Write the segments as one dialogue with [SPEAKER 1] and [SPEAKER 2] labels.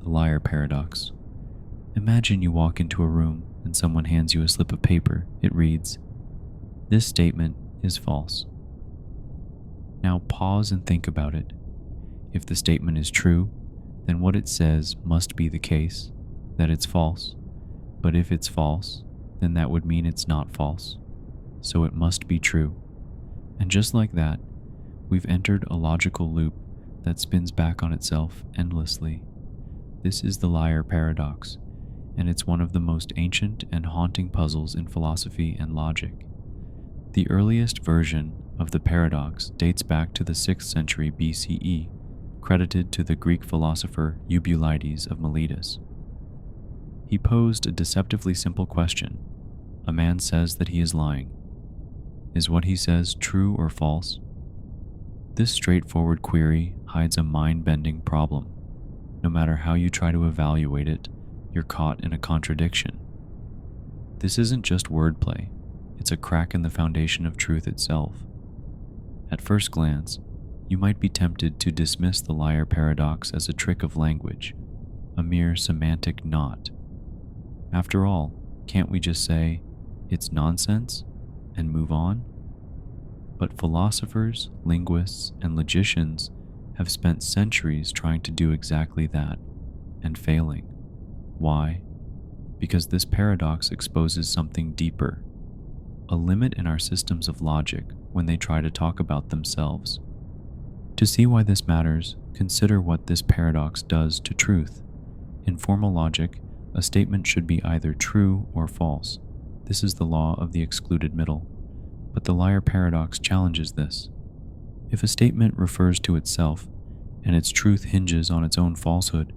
[SPEAKER 1] The liar paradox. Imagine you walk into a room and someone hands you a slip of paper. It reads, "This statement is false." Now pause and think about it. If the statement is true, then what it says must be the case, that it's false. But if it's false, then that would mean it's not false. So it must be true. And just like that, we've entered a logical loop that spins back on itself endlessly. This is the liar paradox, and it's one of the most ancient and haunting puzzles in philosophy and logic. The earliest version of the paradox dates back to the 6th century BCE, credited to the Greek philosopher Eubulides of Miletus. He posed a deceptively simple question. A man says that he is lying. Is what he says true or false? This straightforward query hides a mind-bending problem. No matter how you try to evaluate it, you're caught in a contradiction. This isn't just wordplay, it's a crack in the foundation of truth itself. At first glance, you might be tempted to dismiss the liar paradox as a trick of language, a mere semantic knot. After all, can't we just say, "It's nonsense," and move on? But philosophers, linguists, and logicians have spent centuries trying to do exactly that, and failing. Why? Because this paradox exposes something deeper, a limit in our systems of logic when they try to talk about themselves. To see why this matters, consider what this paradox does to truth. In formal logic, a statement should be either true or false. This is the law of the excluded middle. But the liar paradox challenges this. If a statement refers to itself, and its truth hinges on its own falsehood,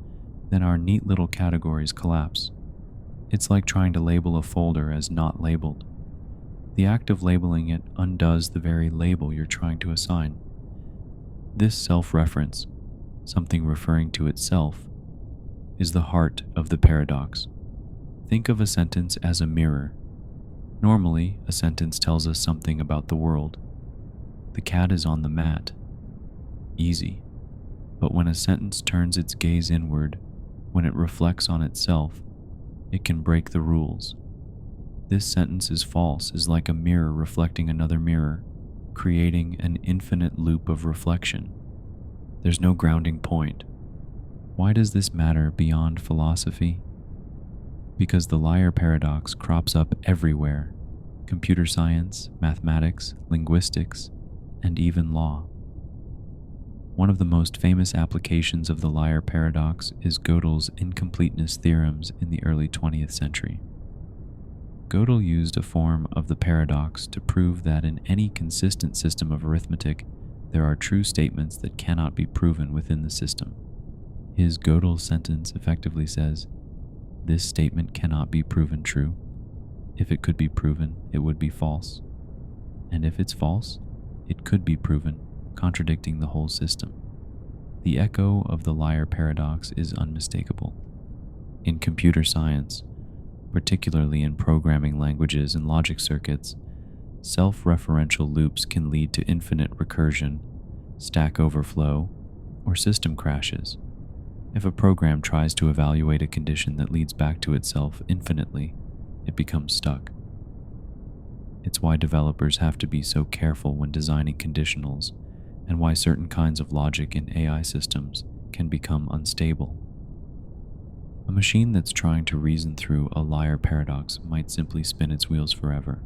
[SPEAKER 1] then our neat little categories collapse. It's like trying to label a folder as not labeled. The act of labeling it undoes the very label you're trying to assign. This self-reference, something referring to itself, is the heart of the paradox. Think of a sentence as a mirror. Normally, a sentence tells us something about the world. The cat is on the mat. Easy. But when a sentence turns its gaze inward, when it reflects on itself, it can break the rules. This sentence is false is like a mirror reflecting another mirror, creating an infinite loop of reflection. There's no grounding point. Why does this matter beyond philosophy? Because the liar paradox crops up everywhere: computer science, mathematics, linguistics, and even law. One of the most famous applications of the liar paradox is Gödel's incompleteness theorems in the early 20th century. Gödel used a form of the paradox to prove that in any consistent system of arithmetic, there are true statements that cannot be proven within the system. His Gödel sentence effectively says, "This statement cannot be proven true. If it could be proven, it would be false. And if it's false, it could be proven, contradicting the whole system." The echo of the liar paradox is unmistakable. In computer science, particularly in programming languages and logic circuits, self-referential loops can lead to infinite recursion, stack overflow, or system crashes. If a program tries to evaluate a condition that leads back to itself infinitely, it becomes stuck. It's why developers have to be so careful when designing conditionals, and why certain kinds of logic in AI systems can become unstable. A machine that's trying to reason through a liar paradox might simply spin its wheels forever.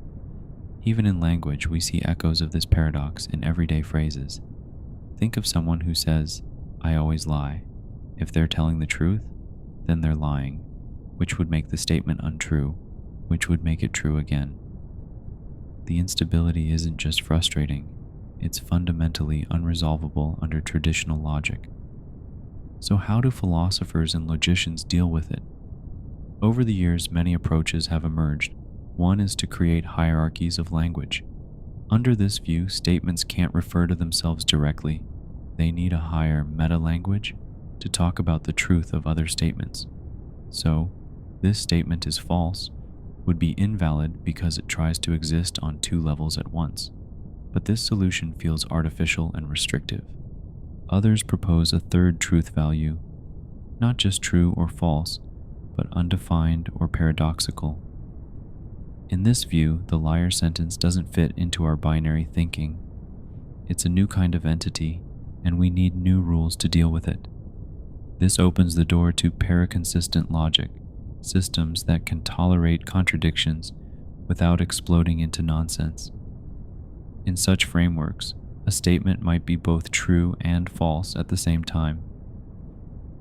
[SPEAKER 1] Even in language, we see echoes of this paradox in everyday phrases. Think of someone who says, "I always lie." If they're telling the truth, then they're lying, which would make the statement untrue, which would make it true again. The instability isn't just frustrating, it's fundamentally unresolvable under traditional logic. So how do philosophers and logicians deal with it? Over the years, many approaches have emerged. One is to create hierarchies of language. Under this view, statements can't refer to themselves directly. They need a higher meta-language to talk about the truth of other statements. So, "This statement is false" would be invalid because it tries to exist on two levels at once. But this solution feels artificial and restrictive. Others propose a third truth value. not just true or false, but undefined or paradoxical. In this view, the liar sentence doesn't fit into our binary thinking. It's a new kind of entity, and we need new rules to deal with it. This opens the door to paraconsistent logic, systems that can tolerate contradictions without exploding into nonsense. In such frameworks, a statement might be both true and false at the same time.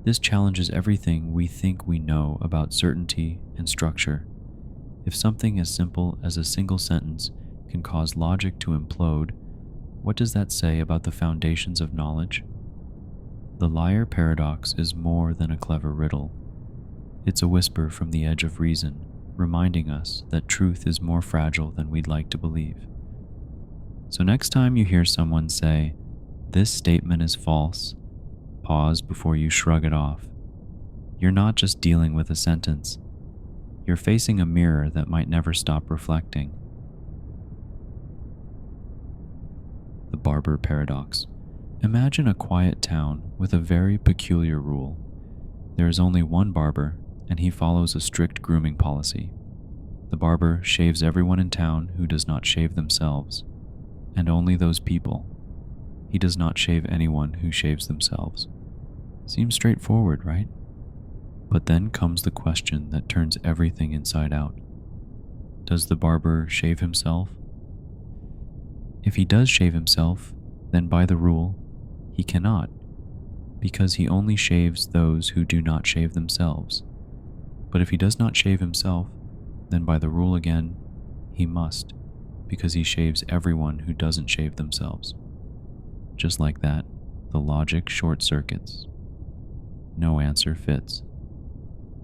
[SPEAKER 1] This challenges everything we think we know about certainty and structure. If something as simple as a single sentence can cause logic to implode, what does that say about the foundations of knowledge? The liar paradox is more than a clever riddle. It's a whisper from the edge of reason, reminding us that truth is more fragile than we'd like to believe. So next time you hear someone say, "This statement is false," pause before you shrug it off. You're not just dealing with a sentence. You're facing a mirror that might never stop reflecting. The Barber Paradox. Imagine a quiet town with a very peculiar rule. There is only one barber, and he follows a strict grooming policy. The barber shaves everyone in town who does not shave themselves, and only those people. He does not shave anyone who shaves themselves. Seems straightforward, right? But then comes the question that turns everything inside out. Does the barber shave himself? If he does shave himself, then by the rule, he cannot, because he only shaves those who do not shave themselves. But if he does not shave himself, then by the rule again, he must, because he shaves everyone who doesn't shave themselves. Just like that, the logic short circuits. No answer fits.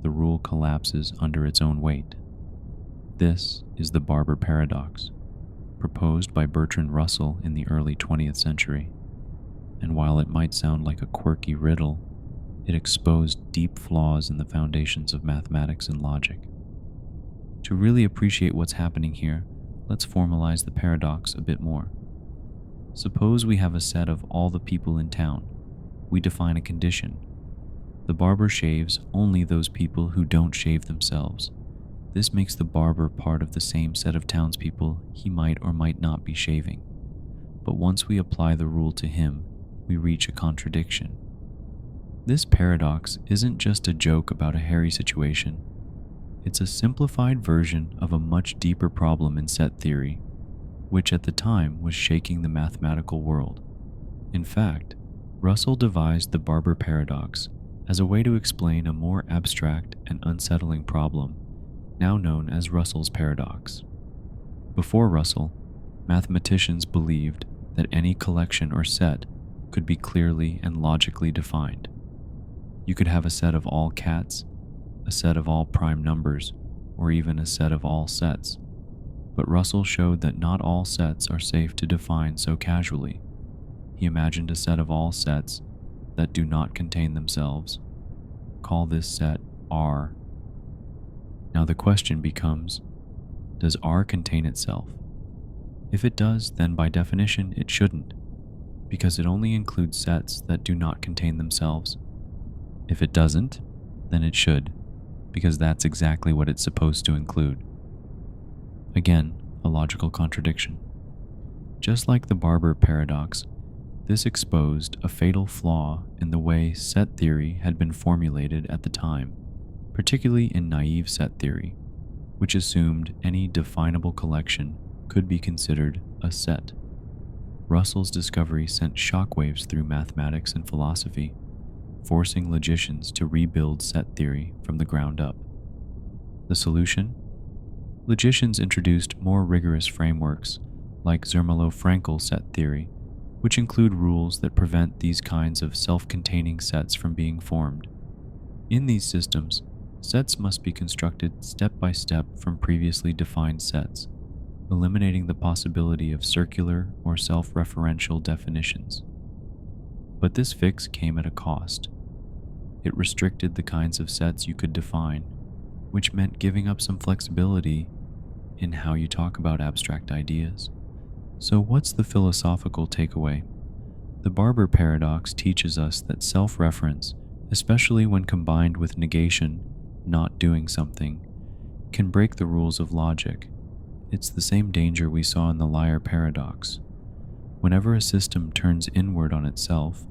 [SPEAKER 1] The rule collapses under its own weight. This is the Barber Paradox, proposed by Bertrand Russell in the early 20th century. And while it might sound like a quirky riddle, it exposed deep flaws in the foundations of mathematics and logic. To really appreciate what's happening here, let's formalize the paradox a bit more. Suppose we have a set of all the people in town. We define a condition. The barber shaves only those people who don't shave themselves. This makes the barber part of the same set of townspeople he might or might not be shaving. But once we apply the rule to him, we reach a contradiction. This paradox isn't just a joke about a hairy situation. It's a simplified version of a much deeper problem in set theory, which at the time was shaking the mathematical world. In fact, Russell devised the Barber Paradox as a way to explain a more abstract and unsettling problem, now known as Russell's paradox. Before Russell, mathematicians believed that any collection or set could be clearly and logically defined. You could have a set of all cats, a set of all prime numbers, or even a set of all sets. But Russell showed that not all sets are safe to define so casually. He imagined a set of all sets that do not contain themselves. Call this set R. Now the question becomes, does R contain itself? If it does, then by definition it shouldn't, because it only includes sets that do not contain themselves. If it doesn't, then it should, because that's exactly what it's supposed to include. Again, a logical contradiction. Just like the Barber Paradox, this exposed a fatal flaw in the way set theory had been formulated at the time, particularly in naive set theory, which assumed any definable collection could be considered a set. Russell's discovery sent shockwaves through mathematics and philosophy, forcing logicians to rebuild set theory from the ground up. The solution? Logicians introduced more rigorous frameworks, like Zermelo-Fraenkel set theory, which include rules that prevent these kinds of self-containing sets from being formed. In these systems, sets must be constructed step by step from previously defined sets, eliminating the possibility of circular or self-referential definitions. But this fix came at a cost. It restricted the kinds of sets you could define, which meant giving up some flexibility in how you talk about abstract ideas. So what's the philosophical takeaway? The Barber Paradox teaches us that self-reference especially when combined with negation, not doing something, can break the rules of logic. It's the same danger we saw in the liar paradox. Whenever a system turns inward on itself,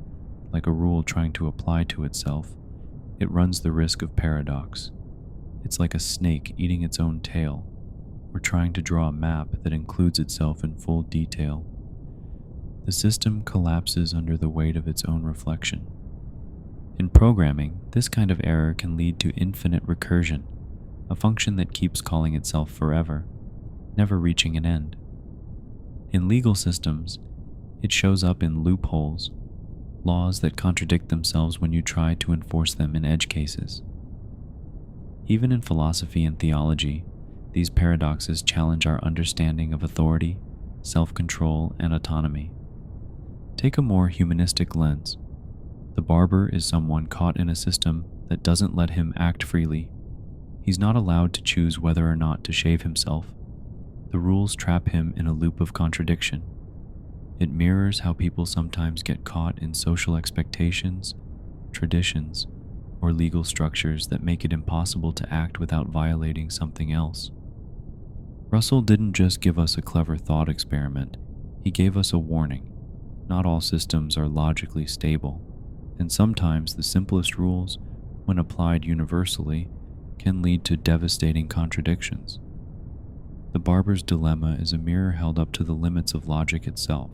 [SPEAKER 1] like a rule trying to apply to itself, it runs the risk of paradox. It's like a snake eating its own tail, or trying to draw a map that includes itself in full detail. The system collapses under the weight of its own reflection. In programming, this kind of error can lead to infinite recursion, a function that keeps calling itself forever, never reaching an end. In legal systems, it shows up in loopholes, laws that contradict themselves when you try to enforce them in edge cases. Even in philosophy and theology, these paradoxes challenge our understanding of authority, self-control, and autonomy. Take a more humanistic lens. The barber is someone caught in a system that doesn't let him act freely. He's not allowed to choose whether or not to shave himself. The rules trap him in a loop of contradiction. It mirrors how people sometimes get caught in social expectations, traditions, or legal structures that make it impossible to act without violating something else. Russell didn't just give us a clever thought experiment, he gave us a warning. Not all systems are logically stable, and sometimes the simplest rules, when applied universally, can lead to devastating contradictions. The barber's dilemma is a mirror held up to the limits of logic itself.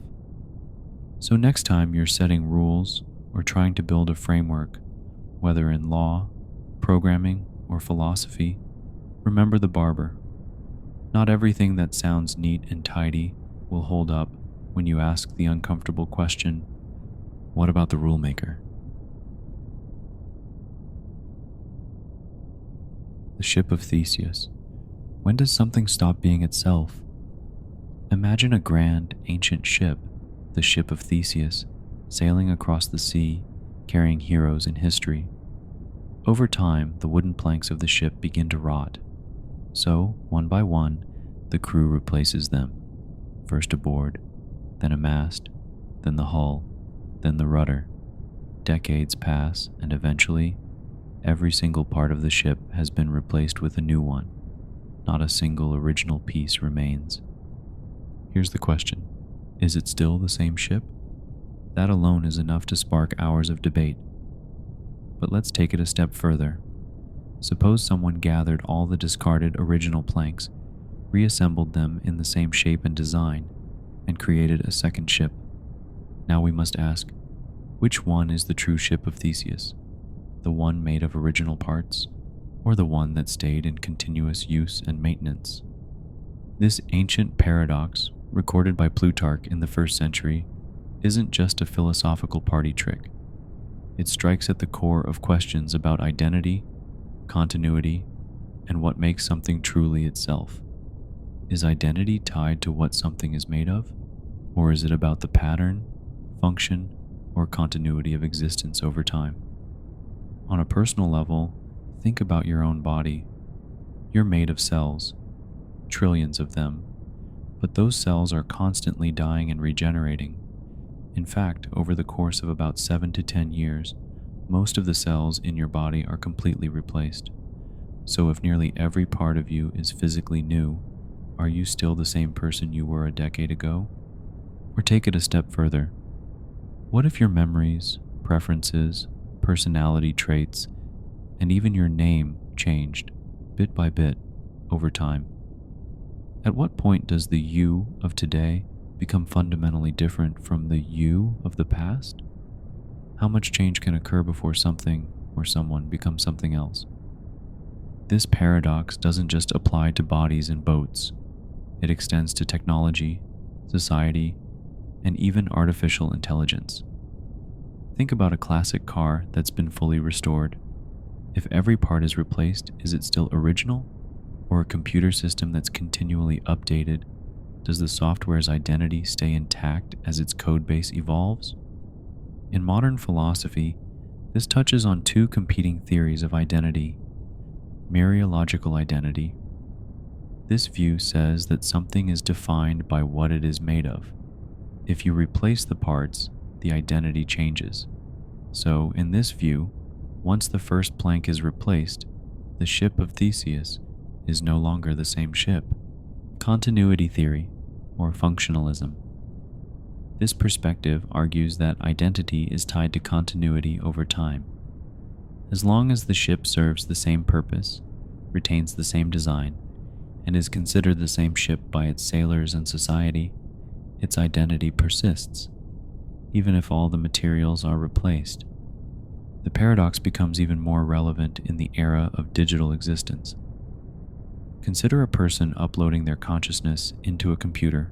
[SPEAKER 1] So next time you're setting rules or trying to build a framework, whether in law, programming, or philosophy, remember the barber. Not everything that sounds neat and tidy will hold up when you ask the uncomfortable question, what about the rule maker? The Ship of Theseus. When does something stop being itself? Imagine a grand, ancient ship, the Ship of Theseus, sailing across the sea, carrying heroes in history. Over time, the wooden planks of the ship begin to rot. So, one by one, the crew replaces them. First a board, then a mast, then the hull, then the rudder. Decades pass, and eventually, every single part of the ship has been replaced with a new one. Not a single original piece remains. Here's the question. Is it still the same ship? That alone is enough to spark hours of debate. But let's take it a step further. Suppose someone gathered all the discarded original planks, reassembled them in the same shape and design, and created a second ship. Now we must ask, which one is the true Ship of Theseus? The one made of original parts, or the one that stayed in continuous use and maintenance? This ancient paradox, recorded by Plutarch in the 1st century, isn't just a philosophical party trick. It strikes at the core of questions about identity, continuity, and what makes something truly itself. Is identity tied to what something is made of, or is it about the pattern, function, or continuity of existence over time? On a personal level, think about your own body. You're made of cells, trillions of them, but those cells are constantly dying and regenerating. In fact, over the course of about 7 to 10 years, most of the cells in your body are completely replaced. So if nearly every part of you is physically new, are you still the same person you were a decade ago? Or take it a step further. What if your memories, preferences, personality traits, and even your name changed, bit by bit, over time? At what point does the you of today become fundamentally different from the you of the past? How much change can occur before something or someone becomes something else? This paradox doesn't just apply to bodies and boats. It extends to technology, society, and even artificial intelligence. Think about a classic car that's been fully restored. If every part is replaced, is it still original? Or a computer system that's continually updated? Does the software's identity stay intact as its code base evolves? In modern philosophy, this touches on two competing theories of identity. Mereological identity. This view says that something is defined by what it is made of. If you replace the parts, the identity changes. So, in this view, Once the first plank is replaced, the Ship of Theseus is no longer the same ship. Continuity theory, or functionalism. This perspective argues that identity is tied to continuity over time. As long as the ship serves the same purpose, retains the same design, and is considered the same ship by its sailors and society, its identity persists, even if all the materials are replaced. The paradox becomes even more relevant in the era of digital existence. Consider a person uploading their consciousness into a computer,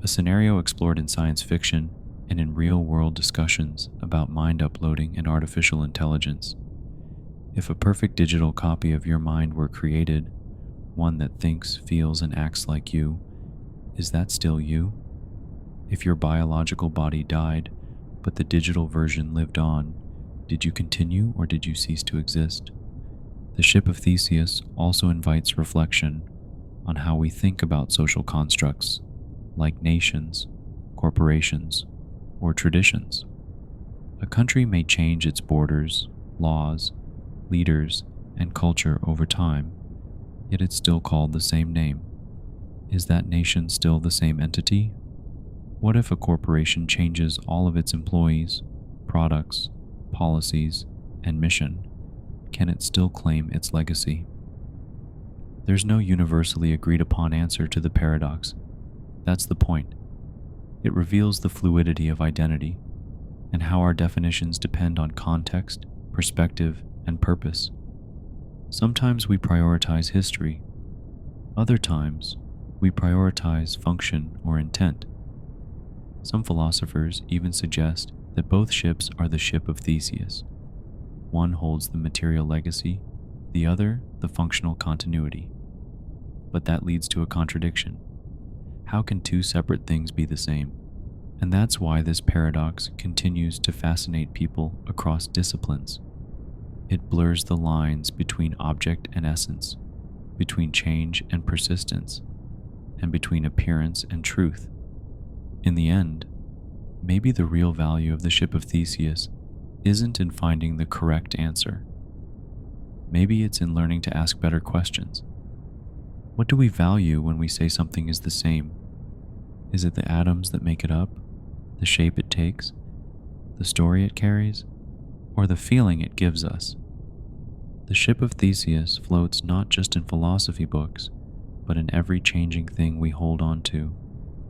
[SPEAKER 1] a scenario explored in science fiction and in real-world discussions about mind uploading and artificial intelligence. If a perfect digital copy of your mind were created, one that thinks, feels, and acts like you, is that still you? If your biological body died, but the digital version lived on, did you continue or did you cease to exist? The Ship of Theseus also invites reflection on how we think about social constructs, like nations, corporations, or traditions. A country may change its borders, laws, leaders, and culture over time, yet it's still called the same name. Is that nation still the same entity? What if a corporation changes all of its employees, products, policies, and mission? Can it still claim its legacy? There's no universally agreed upon answer to the paradox. That's the point. It reveals the fluidity of identity and how our definitions depend on context, perspective, and purpose. Sometimes we prioritize history. Other times, we prioritize function or intent. Some philosophers even suggest that both ships are the Ship of Theseus. One holds the material legacy, the other the functional continuity. But that leads to a contradiction. How can two separate things be the same? And that's why this paradox continues to fascinate people across disciplines. It blurs the lines between object and essence, between change and persistence, and between appearance and truth. In the end, maybe the real value of the Ship of Theseus isn't in finding the correct answer. Maybe it's in learning to ask better questions. What do we value when we say something is the same? Is it the atoms that make it up, the shape it takes, the story it carries, or the feeling it gives us? The Ship of Theseus floats not just in philosophy books, but in every changing thing we hold on to,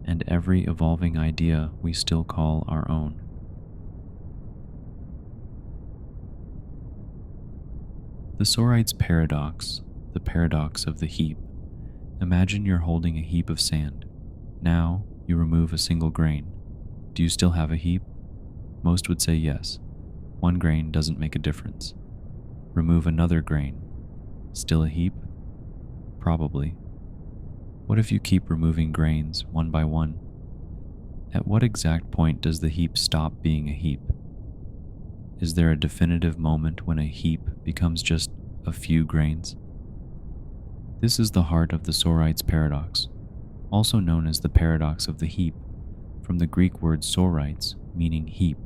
[SPEAKER 1] and every evolving idea we still call our own. The Sorites Paradox, the paradox of the heap. Imagine you're holding a heap of sand. Now, you remove a single grain. Do you still have a heap? Most would say yes. One grain doesn't make a difference. Remove another grain. Still a heap? Probably. What if you keep removing grains one by one? At what exact point does the heap stop being a heap? Is there a definitive moment when a heap becomes just a few grains? This is the heart of the Sorites Paradox, also known as the paradox of the heap, from the Greek word sorites, meaning heap.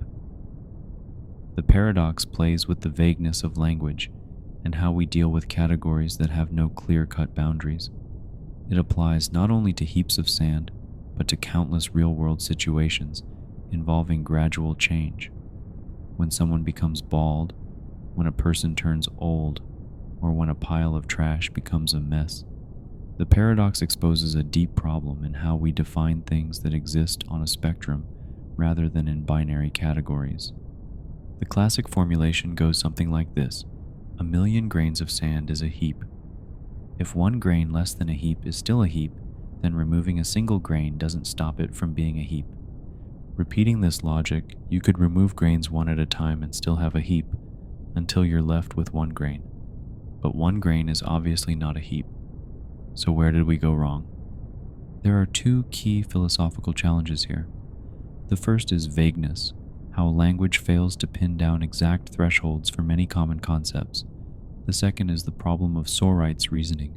[SPEAKER 1] The paradox plays with the vagueness of language and how we deal with categories that have no clear-cut boundaries. It applies not only to heaps of sand, but to countless real-world situations involving gradual change. When someone becomes bald, when a person turns old, or when a pile of trash becomes a mess. The paradox exposes a deep problem in how we define things that exist on a spectrum rather than in binary categories. The classic formulation goes something like this: 1,000,000 grains of sand is a heap. If one grain less than a heap is still a heap, then removing a single grain doesn't stop it from being a heap. Repeating this logic, you could remove grains one at a time and still have a heap, until you're left with one grain. But one grain is obviously not a heap. So where did we go wrong? There are two key philosophical challenges here. The first is vagueness, how language fails to pin down exact thresholds for many common concepts. The second is the problem of Sorites reasoning,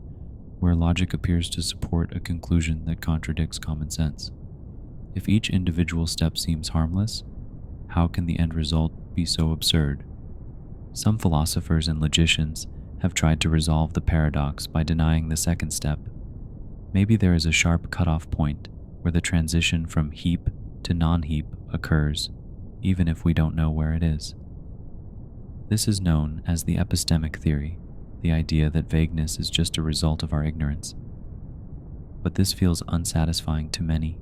[SPEAKER 1] where logic appears to support a conclusion that contradicts common sense. If each individual step seems harmless, how can the end result be so absurd? Some philosophers and logicians have tried to resolve the paradox by denying the second step. Maybe there is a sharp cutoff point where the transition from heap to non-heap occurs, even if we don't know where it is. This is known as the epistemic theory, the idea that vagueness is just a result of our ignorance. But this feels unsatisfying to many,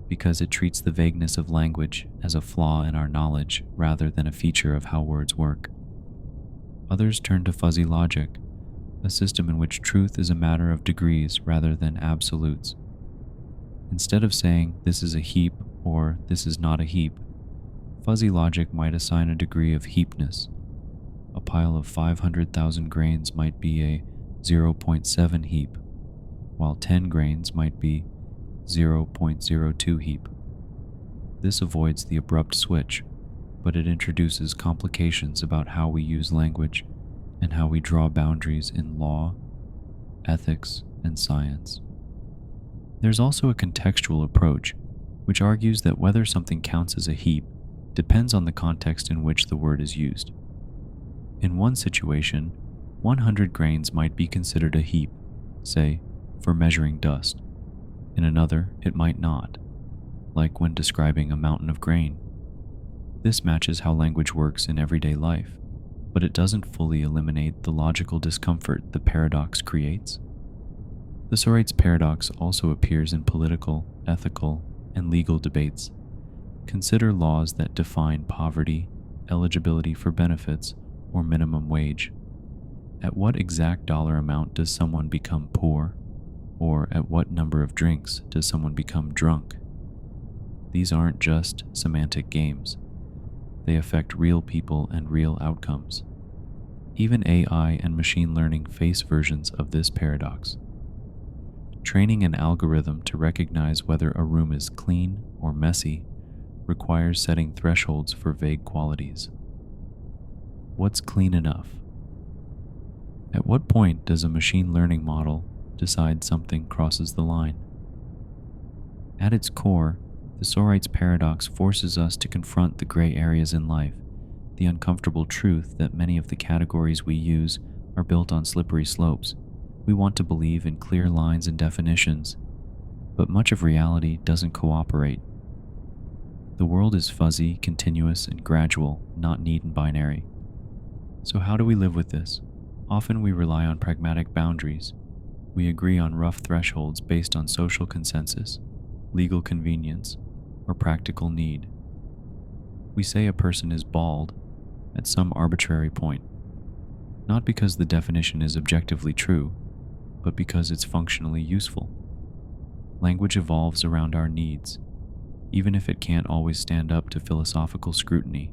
[SPEAKER 1] because it treats the vagueness of language as a flaw in our knowledge rather than a feature of how words work. Others turn to fuzzy logic, a system in which truth is a matter of degrees rather than absolutes. Instead of saying this is a heap or this is not a heap, fuzzy logic might assign a degree of heapness. A pile of 500,000 grains might be a 0.7 heap, while 10 grains might be 0.02 heap. This avoids the abrupt switch, but it introduces complications about how we use language and how we draw boundaries in law, ethics, and science. There's also a contextual approach, which argues that whether something counts as a heap depends on the context in which the word is used. In one situation, 100 grains might be considered a heap, say, for measuring dust. In another, it might not, like when describing a mountain of grain. This matches how language works in everyday life, but it doesn't fully eliminate the logical discomfort the paradox creates. The Sorites Paradox also appears in political, ethical, and legal debates. Consider laws that define poverty, eligibility for benefits, or minimum wage. At what exact dollar amount does someone become poor? Or at what number of drinks does someone become drunk? These aren't just semantic games. They affect real people and real outcomes. Even AI and machine learning face versions of this paradox. Training an algorithm to recognize whether a room is clean or messy requires setting thresholds for vague qualities. What's clean enough? At what point does a machine learning model decide something crosses the line? At its core, the Sorites Paradox forces us to confront the gray areas in life, the uncomfortable truth that many of the categories we use are built on slippery slopes. We want to believe in clear lines and definitions, but much of reality doesn't cooperate. The world is fuzzy, continuous, and gradual, not neat and binary. So how do we live with this? Often we rely on pragmatic boundaries. We agree on rough thresholds based on social consensus, legal convenience, or practical need. We say a person is bald at some arbitrary point, not because the definition is objectively true, but because it's functionally useful. Language evolves around our needs, even if it can't always stand up to philosophical scrutiny.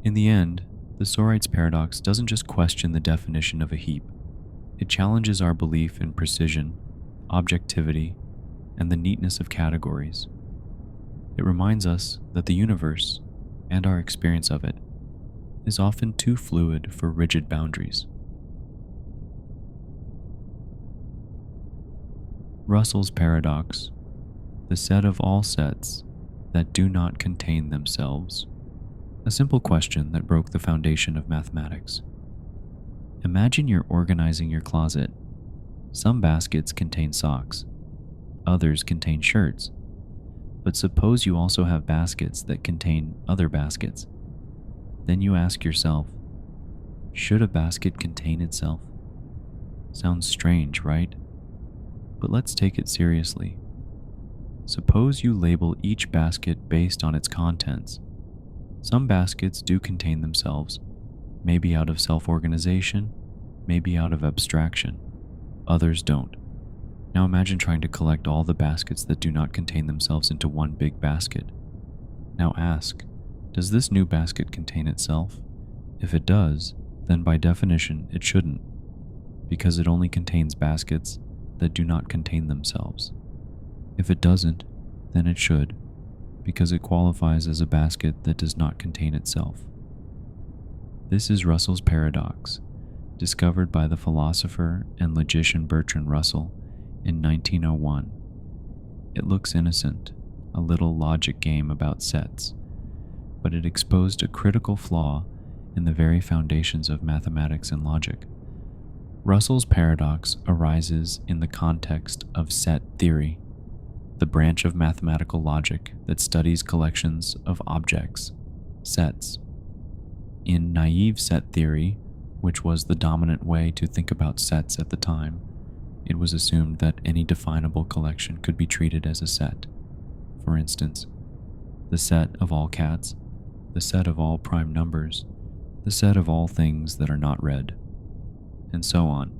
[SPEAKER 1] In the end, the Sorites Paradox doesn't just question the definition of a heap. It challenges our belief in precision, objectivity, and the neatness of categories. It reminds us that the universe, and our experience of it, is often too fluid for rigid boundaries. Russell's Paradox, the set of all sets that do not contain themselves. A simple question that broke the foundation of mathematics. Imagine you're organizing your closet. Some baskets contain socks, others contain shirts. But suppose you also have baskets that contain other baskets. Then you ask yourself, should a basket contain itself? Sounds strange, right? But let's take it seriously. Suppose you label each basket based on its contents. Some baskets do contain themselves, maybe out of self-organization, maybe out of abstraction. Others don't. Now imagine trying to collect all the baskets that do not contain themselves into one big basket. Now ask, does this new basket contain itself? If it does, then by definition it shouldn't, because it only contains baskets that do not contain themselves. If it doesn't, then it should, because it qualifies as a basket that does not contain itself. This is Russell's Paradox, discovered by the philosopher and logician Bertrand Russell in 1901. It looks innocent, a little logic game about sets, but it exposed a critical flaw in the very foundations of mathematics and logic. Russell's paradox arises in the context of set theory, the branch of mathematical logic that studies collections of objects, sets. In naive set theory, which was the dominant way to think about sets at the time, it was assumed that any definable collection could be treated as a set. For instance, the set of all cats, the set of all prime numbers, the set of all things that are not red, and so on.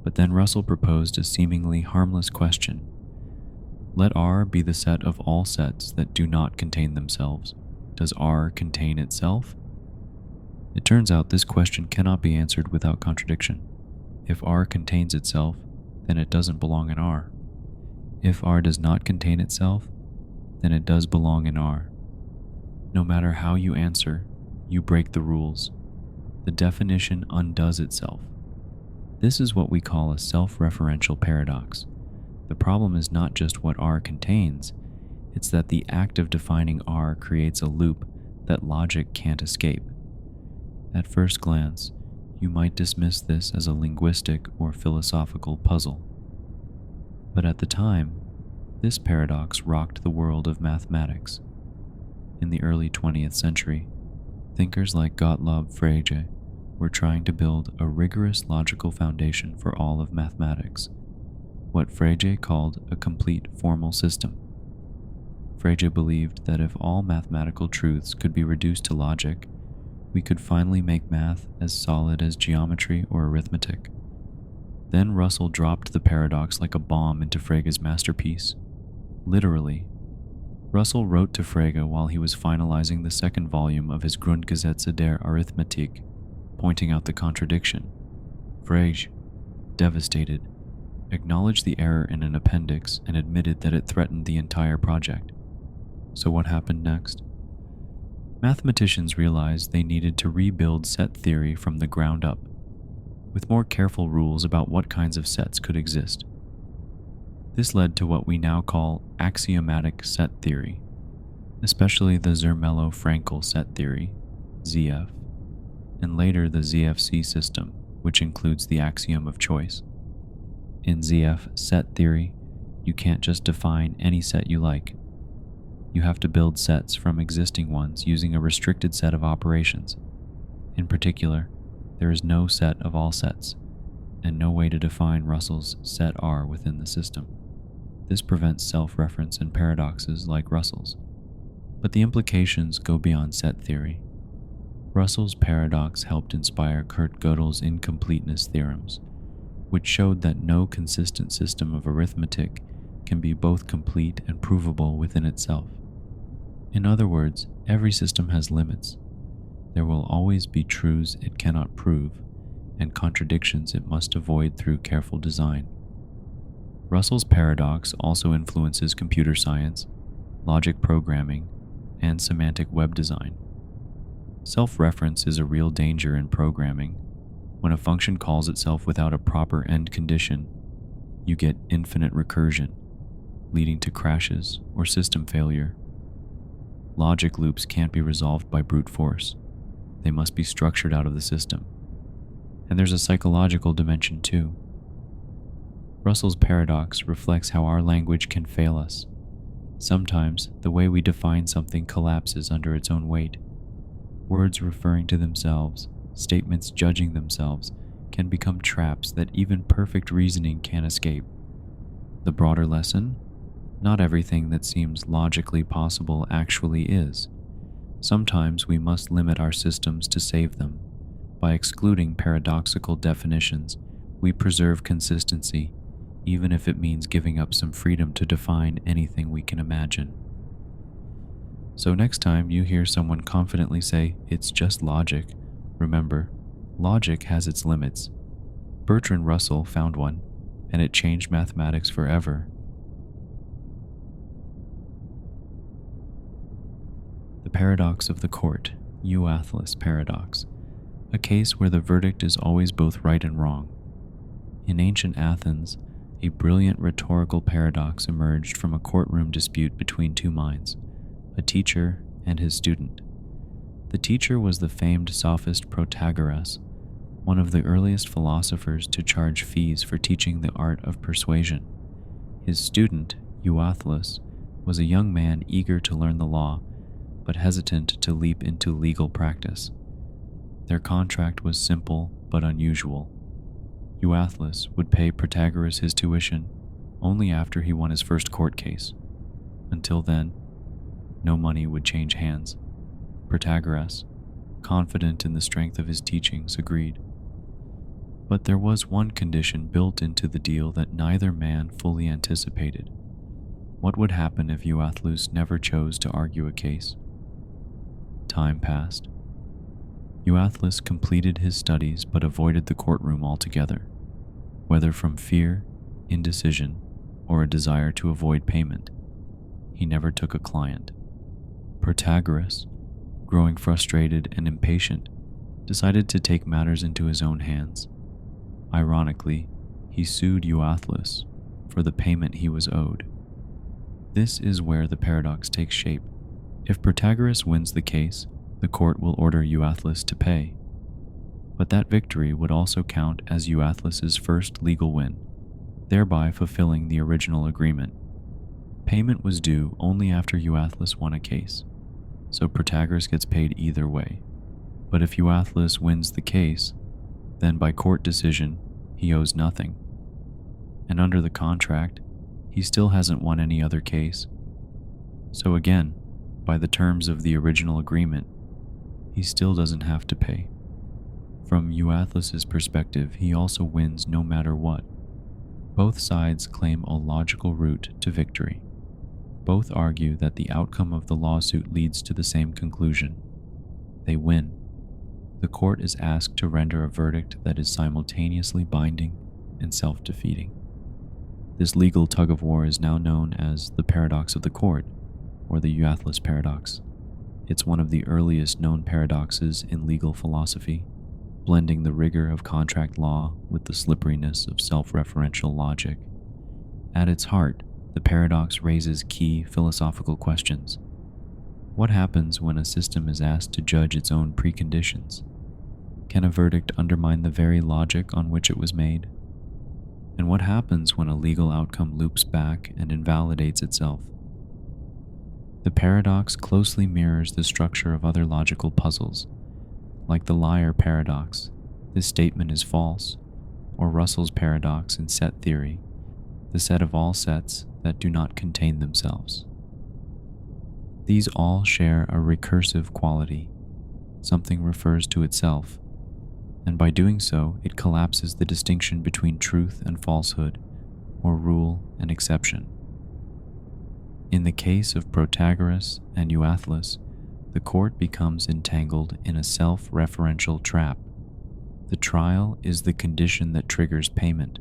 [SPEAKER 1] But then Russell proposed a seemingly harmless question. Let R be the set of all sets that do not contain themselves. Does R contain itself? It turns out this question cannot be answered without contradiction. If R contains itself, then it doesn't belong in R. If R does not contain itself, then it does belong in R. No matter how you answer, you break the rules. The definition undoes itself. This is what we call a self-referential paradox. The problem is not just what R contains, it's that the act of defining R creates a loop that logic can't escape. At first glance, you might dismiss this as a linguistic or philosophical puzzle. But at the time, this paradox rocked the world of mathematics. In the early 20th century, thinkers like Gottlob Frege were trying to build a rigorous logical foundation for all of mathematics, what Frege called a complete formal system. Frege believed that if all mathematical truths could be reduced to logic, we could finally make math as solid as geometry or arithmetic. Then Russell dropped the paradox like a bomb into Frege's masterpiece. Literally, Russell wrote to Frege while he was finalizing the second volume of his Grundgesetze der Arithmetik, pointing out the contradiction. Frege, devastated, acknowledged the error in an appendix and admitted that it threatened the entire project. So what happened next? Mathematicians realized they needed to rebuild set theory from the ground up, with more careful rules about what kinds of sets could exist. This led to what we now call axiomatic set theory, especially the Zermelo-Fraenkel set theory, ZF, and later the ZFC system, which includes the axiom of choice. In ZF set theory, you can't just define any set you like. You have to build sets from existing ones using a restricted set of operations. In particular, there is no set of all sets, and no way to define Russell's set R within the system. This prevents self-reference and paradoxes like Russell's. But the implications go beyond set theory. Russell's paradox helped inspire Kurt Gödel's incompleteness theorems, which showed that no consistent system of arithmetic can be both complete and provable within itself. In other words, every system has limits. There will always be truths it cannot prove, and contradictions it must avoid through careful design. Russell's paradox also influences computer science, logic programming, and semantic web design. Self-reference is a real danger in programming. When a function calls itself without a proper end condition, you get infinite recursion, leading to crashes or system failure. Logic loops can't be resolved by brute force. They must be structured out of the system. And there's a psychological dimension too. Russell's paradox reflects how our language can fail us. Sometimes, the way we define something collapses under its own weight. Words referring to themselves, statements judging themselves, can become traps that even perfect reasoning can't escape. The broader lesson? Not everything that seems logically possible actually is. Sometimes we must limit our systems to save them. By excluding paradoxical definitions, we preserve consistency, even if it means giving up some freedom to define anything we can imagine. So next time you hear someone confidently say, "It's just logic," remember, logic has its limits. Bertrand Russell found one, and it changed mathematics forever. The paradox of the court, Euathlus Paradox, a case where the verdict is always both right and wrong. In ancient Athens, a brilliant rhetorical paradox emerged from a courtroom dispute between two minds, a teacher and his student. The teacher was the famed sophist Protagoras, one of the earliest philosophers to charge fees for teaching the art of persuasion. His student, Euathlus, was a young man eager to learn the law, but hesitant to leap into legal practice. Their contract was simple but unusual. Euathlus would pay Protagoras his tuition only after he won his first court case. Until then, no money would change hands. Protagoras, confident in the strength of his teachings, agreed. But there was one condition built into the deal that neither man fully anticipated. What would happen if Euathlus never chose to argue a case? Time passed. Euathlus completed his studies but avoided the courtroom altogether, whether from fear, indecision, or a desire to avoid payment. He never took a client. Protagoras, growing frustrated and impatient, decided to take matters into his own hands. Ironically, he sued Euathlus for the payment he was owed. This is where the paradox takes shape. If Protagoras wins the case, the court will order Euathlus to pay. But that victory would also count as Euathlus's first legal win, thereby fulfilling the original agreement. Payment was due only after Euathlus won a case, so Protagoras gets paid either way. But if Euathlus wins the case, then by court decision, he owes nothing. And under the contract, he still hasn't won any other case. So again, by the terms of the original agreement, he still doesn't have to pay. From Euathlus's perspective, he also wins no matter what. Both sides claim a logical route to victory. Both argue that the outcome of the lawsuit leads to the same conclusion. They win. The court is asked to render a verdict that is simultaneously binding and self-defeating. This legal tug-of-war is now known as the paradox of the court, or the Euathlus Paradox. It's one of the earliest known paradoxes in legal philosophy, blending the rigor of contract law with the slipperiness of self-referential logic. At its heart, the paradox raises key philosophical questions. What happens when a system is asked to judge its own preconditions? Can a verdict undermine the very logic on which it was made? And what happens when a legal outcome loops back and invalidates itself? The paradox closely mirrors the structure of other logical puzzles. Like the liar paradox, this statement is false, or Russell's paradox in set theory, the set of all sets that do not contain themselves. These all share a recursive quality. Something refers to itself, and by doing so, it collapses the distinction between truth and falsehood, or rule and exception. In the case of Protagoras and Euathlus, the court becomes entangled in a self-referential trap. The trial is the condition that triggers payment,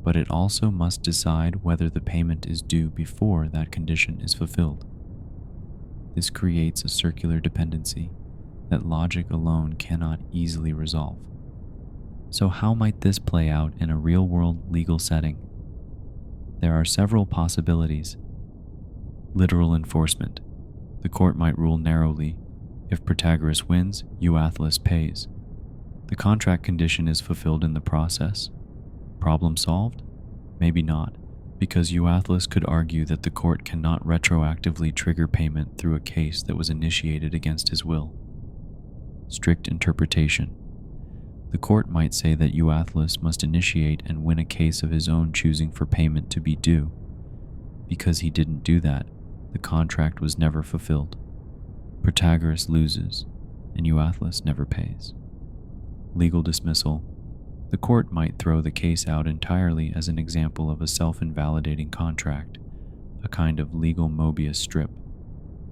[SPEAKER 1] but it also must decide whether the payment is due before that condition is fulfilled. This creates a circular dependency that logic alone cannot easily resolve. So how might this play out in a real-world legal setting? There are several possibilities. Literal enforcement. The court might rule narrowly. If Protagoras wins, Euathlus pays. The contract condition is fulfilled in the process. Problem solved? Maybe not, because Euathlus could argue that the court cannot retroactively trigger payment through a case that was initiated against his will. Strict interpretation. The court might say that Euathlus must initiate and win a case of his own choosing for payment to be due. Because he didn't do that, the contract was never fulfilled. Protagoras loses, and Euathlus never pays. Legal dismissal. The court might throw the case out entirely as an example of a self-invalidating contract, a kind of legal Mobius strip.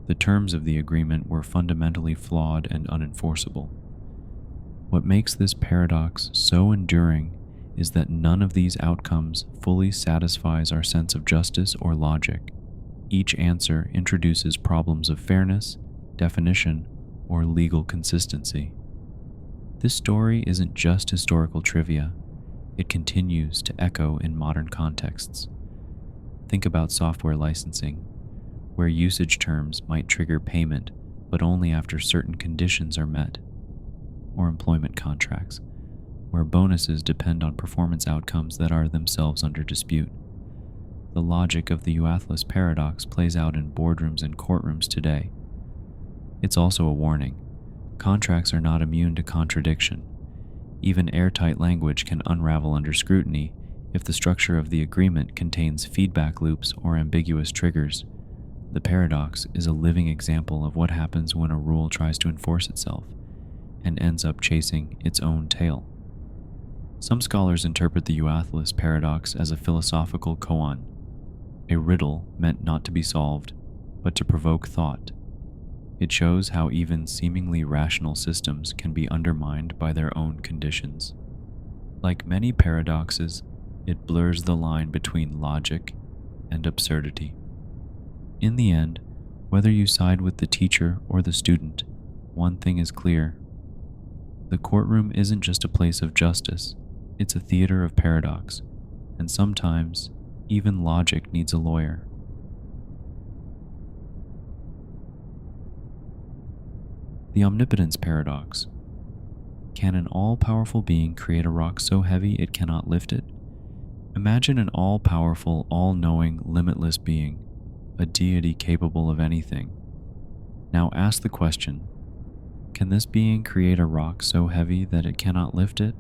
[SPEAKER 1] The terms of the agreement were fundamentally flawed and unenforceable. What makes this paradox so enduring is that none of these outcomes fully satisfies our sense of justice or logic. Each answer introduces problems of fairness, definition, or legal consistency. This story isn't just historical trivia. It continues to echo in modern contexts. Think about software licensing, where usage terms might trigger payment but only after certain conditions are met, or employment contracts, where bonuses depend on performance outcomes that are themselves under dispute. The logic of the Euathlus paradox plays out in boardrooms and courtrooms today. It's also a warning. Contracts are not immune to contradiction. Even airtight language can unravel under scrutiny if the structure of the agreement contains feedback loops or ambiguous triggers. The paradox is a living example of what happens when a rule tries to enforce itself and ends up chasing its own tail. Some scholars interpret the Euathlus paradox as a philosophical koan, a riddle meant not to be solved, but to provoke thought. It shows how even seemingly rational systems can be undermined by their own conditions. Like many paradoxes, it blurs the line between logic and absurdity. In the end, whether you side with the teacher or the student, one thing is clear. The courtroom isn't just a place of justice, it's a theater of paradox, and sometimes even logic needs a lawyer. The Omnipotence Paradox. Can an all-powerful being create a rock so heavy it cannot lift it? Imagine an all-powerful, all-knowing, limitless being, a deity capable of anything. Now ask the question, can this being create a rock so heavy that it cannot lift it?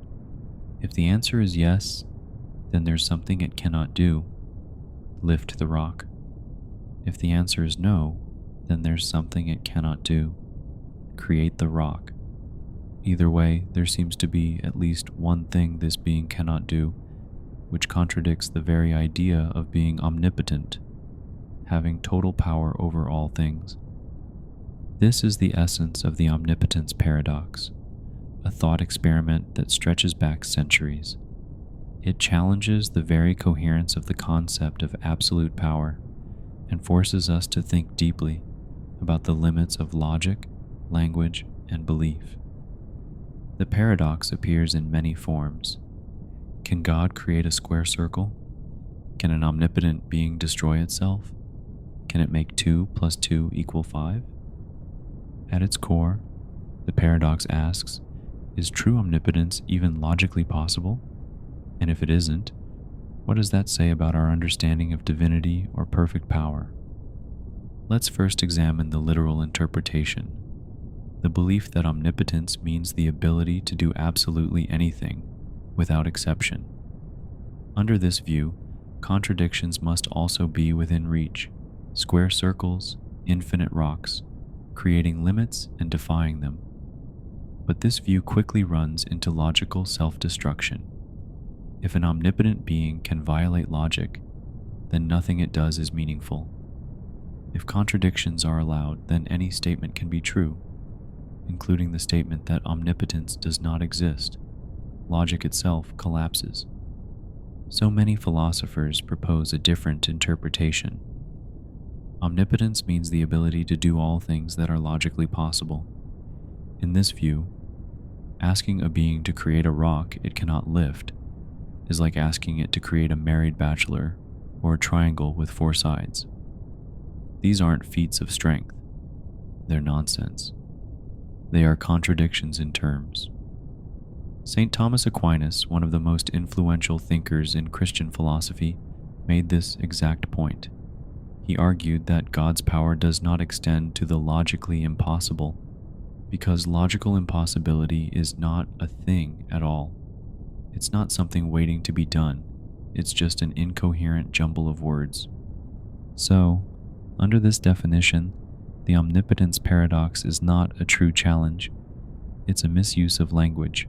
[SPEAKER 1] If the answer is yes, then there's something it cannot do, lift the rock. If the answer is no, then there's something it cannot do, create the rock. Either way, there seems to be at least one thing this being cannot do, which contradicts the very idea of being omnipotent, having total power over all things. This is the essence of the Omnipotence Paradox, a thought experiment that stretches back centuries. It challenges the very coherence of the concept of absolute power and forces us to think deeply about the limits of logic, language, and belief. The paradox appears in many forms. Can God create a square circle? Can an omnipotent being destroy itself? Can it make 2 + 2 = 5? At its core, the paradox asks, is true omnipotence even logically possible? And if it isn't, what does that say about our understanding of divinity or perfect power? Let's first examine the literal interpretation, the belief that omnipotence means the ability to do absolutely anything, without exception. Under this view, contradictions must also be within reach, square circles, infinite rocks, creating limits and defying them. But this view quickly runs into logical self-destruction. If an omnipotent being can violate logic, then nothing it does is meaningful. If contradictions are allowed, then any statement can be true, including the statement that omnipotence does not exist. Logic itself collapses. So many philosophers propose a different interpretation. Omnipotence means the ability to do all things that are logically possible. In this view, asking a being to create a rock it cannot lift is like asking it to create a married bachelor or a triangle with 4 sides. These aren't feats of strength. They're nonsense. They are contradictions in terms. St. Thomas Aquinas, one of the most influential thinkers in Christian philosophy, made this exact point. He argued that God's power does not extend to the logically impossible, because logical impossibility is not a thing at all. It's not something waiting to be done. It's just an incoherent jumble of words. So, under this definition, the Omnipotence Paradox is not a true challenge. It's a misuse of language.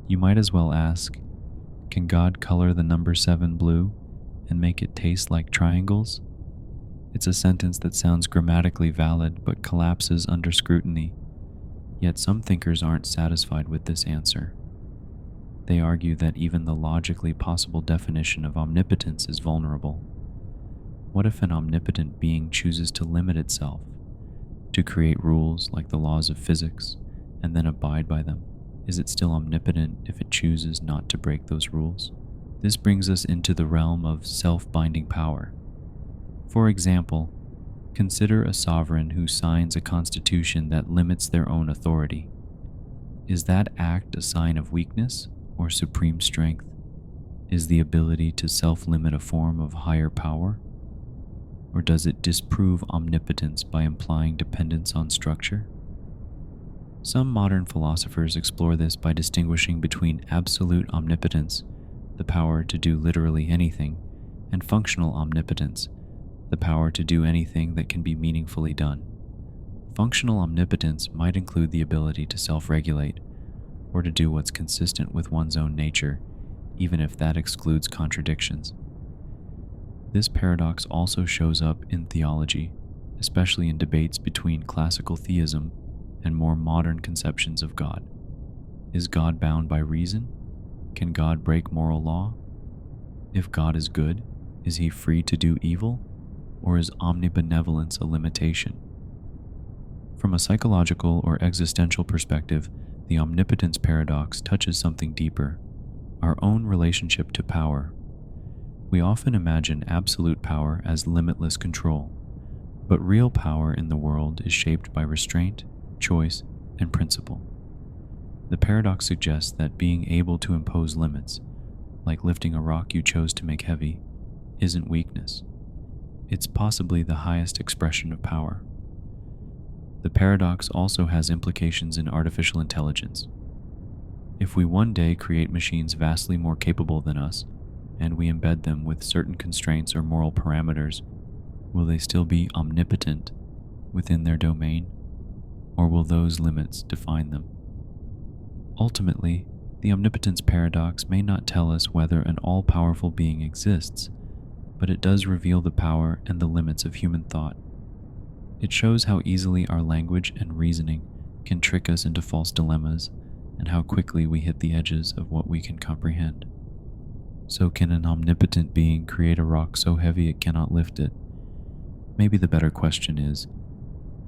[SPEAKER 1] You might as well ask, can God color the number 7 blue and make it taste like triangles? It's a sentence that sounds grammatically valid but collapses under scrutiny. Yet some thinkers aren't satisfied with this answer. They argue that even the logically possible definition of omnipotence is vulnerable. What if an omnipotent being chooses to limit itself, to create rules like the laws of physics, and then abide by them? Is it still omnipotent if it chooses not to break those rules? This brings us into the realm of self-binding power. For example, Consider a sovereign who signs a constitution that limits their own authority. Is that act a sign of weakness or supreme strength? Is the ability to self-limit a form of higher power? Or does it disprove omnipotence by implying dependence on structure? Some modern philosophers explore this by distinguishing between absolute omnipotence, the power to do literally anything, and functional omnipotence, the power to do anything that can be meaningfully done. Functional omnipotence might include the ability to self-regulate, or to do what's consistent with one's own nature, even if that excludes contradictions. This paradox also shows up in theology, especially in debates between classical theism and more modern conceptions of God. Is God bound by reason? Can God break moral law? If God is good, is he free to do evil? Or is omnibenevolence a limitation? From a psychological or existential perspective, the Omnipotence Paradox touches something deeper, our own relationship to power. We often imagine absolute power as limitless control, but real power in the world is shaped by restraint, choice, and principle. The paradox suggests that being able to impose limits, like lifting a rock you chose to make heavy, isn't weakness. It's possibly the highest expression of power. The paradox also has implications in artificial intelligence. If we one day create machines vastly more capable than us, and we embed them with certain constraints or moral parameters, will they still be omnipotent within their domain, or will those limits define them? Ultimately, the Omnipotence Paradox may not tell us whether an all-powerful being exists, but it does reveal the power and the limits of human thought. It shows how easily our language and reasoning can trick us into false dilemmas, and how quickly we hit the edges of what we can comprehend. So can an omnipotent being create a rock so heavy it cannot lift it? Maybe the better question is,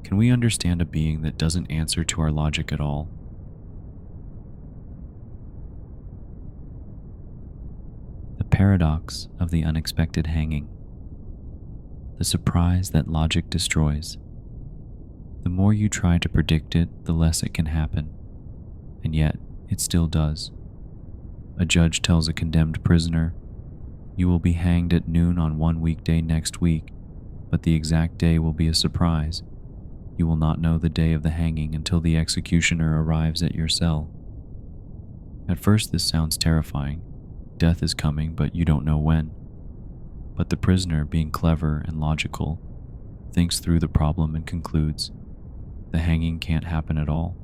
[SPEAKER 1] can we understand a being that doesn't answer to our logic at all? The paradox of the unexpected hanging. The surprise that logic destroys. The more you try to predict it, the less it can happen, and yet it still does. A judge tells a condemned prisoner, "You will be hanged at noon on one weekday next week, but the exact day will be a surprise. You will not know the day of the hanging until the executioner arrives at your cell." At first this sounds terrifying. Death is coming, but you don't know when. But the prisoner, being clever and logical, thinks through the problem and concludes, the hanging can't happen at all.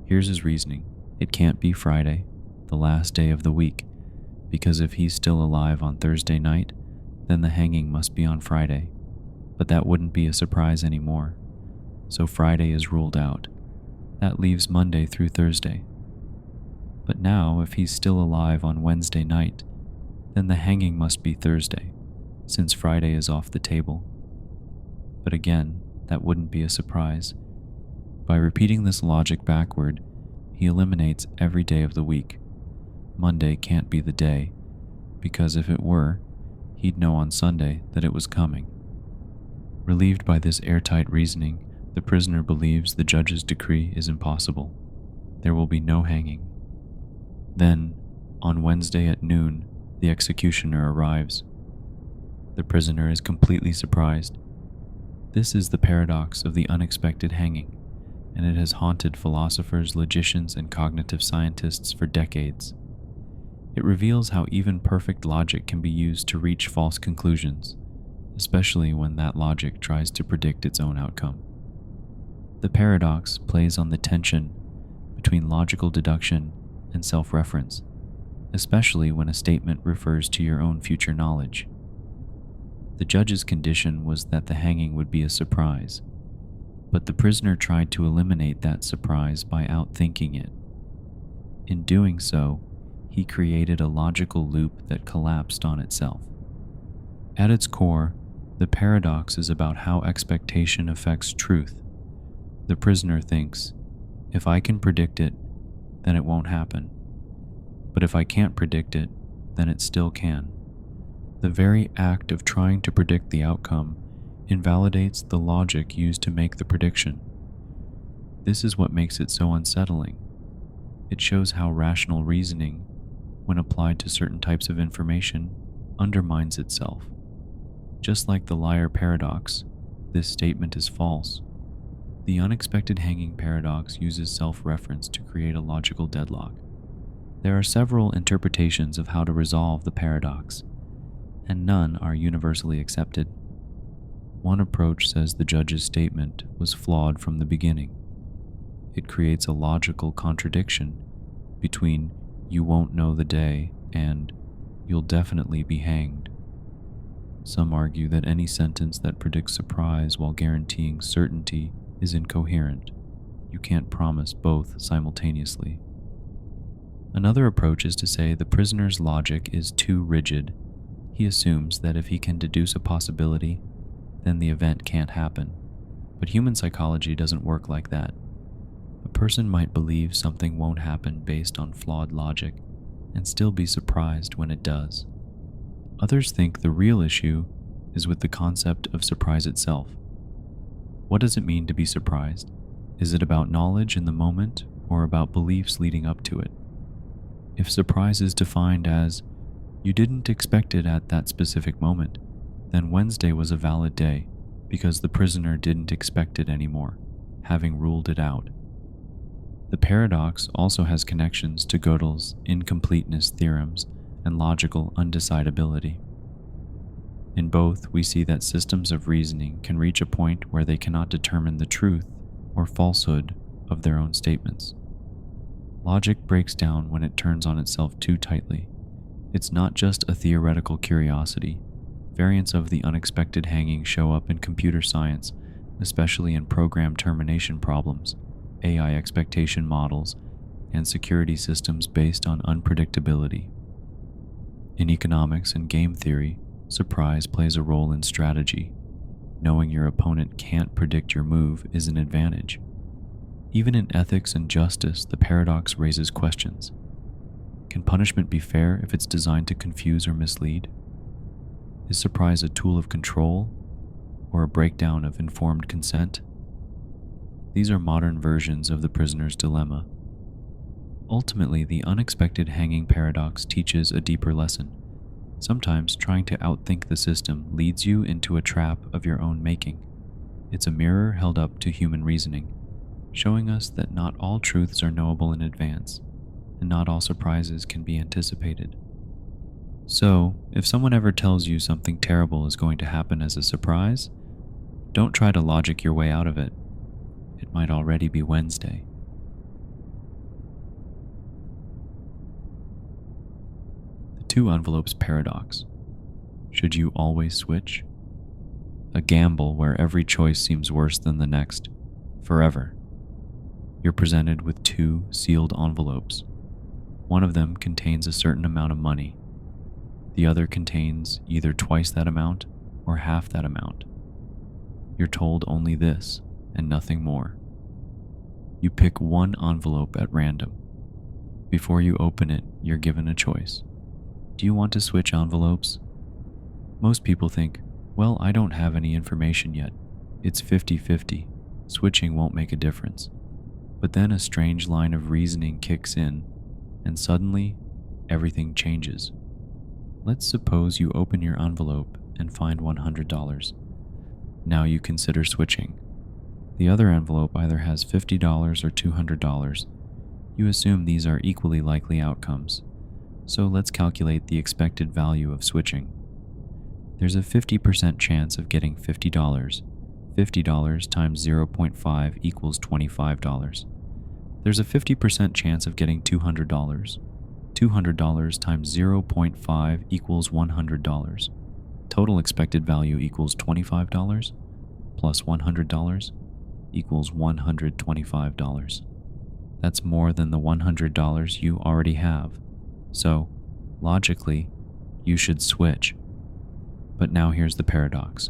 [SPEAKER 1] Here's his reasoning. It can't be Friday, the last day of the week, because if he's still alive on Thursday night, then the hanging must be on Friday. But that wouldn't be a surprise anymore. So Friday is ruled out. That leaves Monday through Thursday. But now, if he's still alive on Wednesday night, then the hanging must be Thursday, since Friday is off the table. But again, that wouldn't be a surprise. By repeating this logic backward, he eliminates every day of the week. Monday can't be the day, because if it were, he'd know on Sunday that it was coming. Relieved by this airtight reasoning, the prisoner believes the judge's decree is impossible. There will be no hanging. Then, on Wednesday at noon, the executioner arrives. The prisoner is completely surprised. This is the paradox of the unexpected hanging, and it has haunted philosophers, logicians, and cognitive scientists for decades. It reveals how even perfect logic can be used to reach false conclusions, especially when that logic tries to predict its own outcome. The paradox plays on the tension between logical deduction and self-reference, especially when a statement refers to your own future knowledge. The judge's condition was that the hanging would be a surprise, but the prisoner tried to eliminate that surprise by outthinking it. In doing so, he created a logical loop that collapsed on itself. At its core, the paradox is about how expectation affects truth. The prisoner thinks, if I can predict it, then it won't happen. But if I can't predict it, then it still can. The very act of trying to predict the outcome invalidates the logic used to make the prediction. This is what makes it so unsettling. It shows how rational reasoning, when applied to certain types of information, undermines itself. Just like the liar paradox, this statement is false. The unexpected hanging paradox uses self-reference to create a logical deadlock. There are several interpretations of how to resolve the paradox, and none are universally accepted. One approach says the judge's statement was flawed from the beginning. It creates a logical contradiction between "you won't know the day" and "you'll definitely be hanged." Some argue that any sentence that predicts surprise while guaranteeing certainty is incoherent. You can't promise both simultaneously. Another approach is to say the prisoner's logic is too rigid. He assumes that if he can deduce a possibility, then the event can't happen. But human psychology doesn't work like that. A person might believe something won't happen based on flawed logic and still be surprised when it does. Others think the real issue is with the concept of surprise itself. What does it mean to be surprised? Is it about knowledge in the moment or about beliefs leading up to it? If surprise is defined as, "you didn't expect it at that specific moment," then Wednesday was a valid day because the prisoner didn't expect it anymore, having ruled it out. The paradox also has connections to Gödel's incompleteness theorems and logical undecidability. In both, we see that systems of reasoning can reach a point where they cannot determine the truth or falsehood of their own statements. Logic breaks down when it turns on itself too tightly. It's not just a theoretical curiosity. Variants of the unexpected hanging show up in computer science, especially in program termination problems, AI expectation models, and security systems based on unpredictability. In economics and game theory, surprise plays a role in strategy. Knowing your opponent can't predict your move is an advantage. Even in ethics and justice, the paradox raises questions. Can punishment be fair if it's designed to confuse or mislead? Is surprise a tool of control or a breakdown of informed consent? These are modern versions of the prisoner's dilemma. Ultimately, the unexpected hanging paradox teaches a deeper lesson. Sometimes trying to outthink the system leads you into a trap of your own making. It's a mirror held up to human reasoning, showing us that not all truths are knowable in advance, and not all surprises can be anticipated. So, if someone ever tells you something terrible is going to happen as a surprise, don't try to logic your way out of it. It might already be Wednesday. The two envelopes paradox. Should you always switch? A gamble where every choice seems worse than the next, forever. You're presented with two sealed envelopes. One of them contains a certain amount of money. The other contains either twice that amount or half that amount. You're told only this and nothing more. You pick one envelope at random. Before you open it, you're given a choice. Do you want to switch envelopes? Most people think, well, I don't have any information yet. It's 50-50. Switching won't make a difference. But then a strange line of reasoning kicks in, and suddenly, everything changes. Let's suppose you open your envelope and find $100. Now you consider switching. The other envelope either has $50 or $200. You assume these are equally likely outcomes. So let's calculate the expected value of switching. There's a 50% chance of getting $50. $50 times 0.5 equals $25. There's a 50% chance of getting $200. $200 times 0.5 equals $100. Total expected value equals $25 plus $100 equals $125. That's more than the $100 you already have. So, logically, you should switch. But now here's the paradox.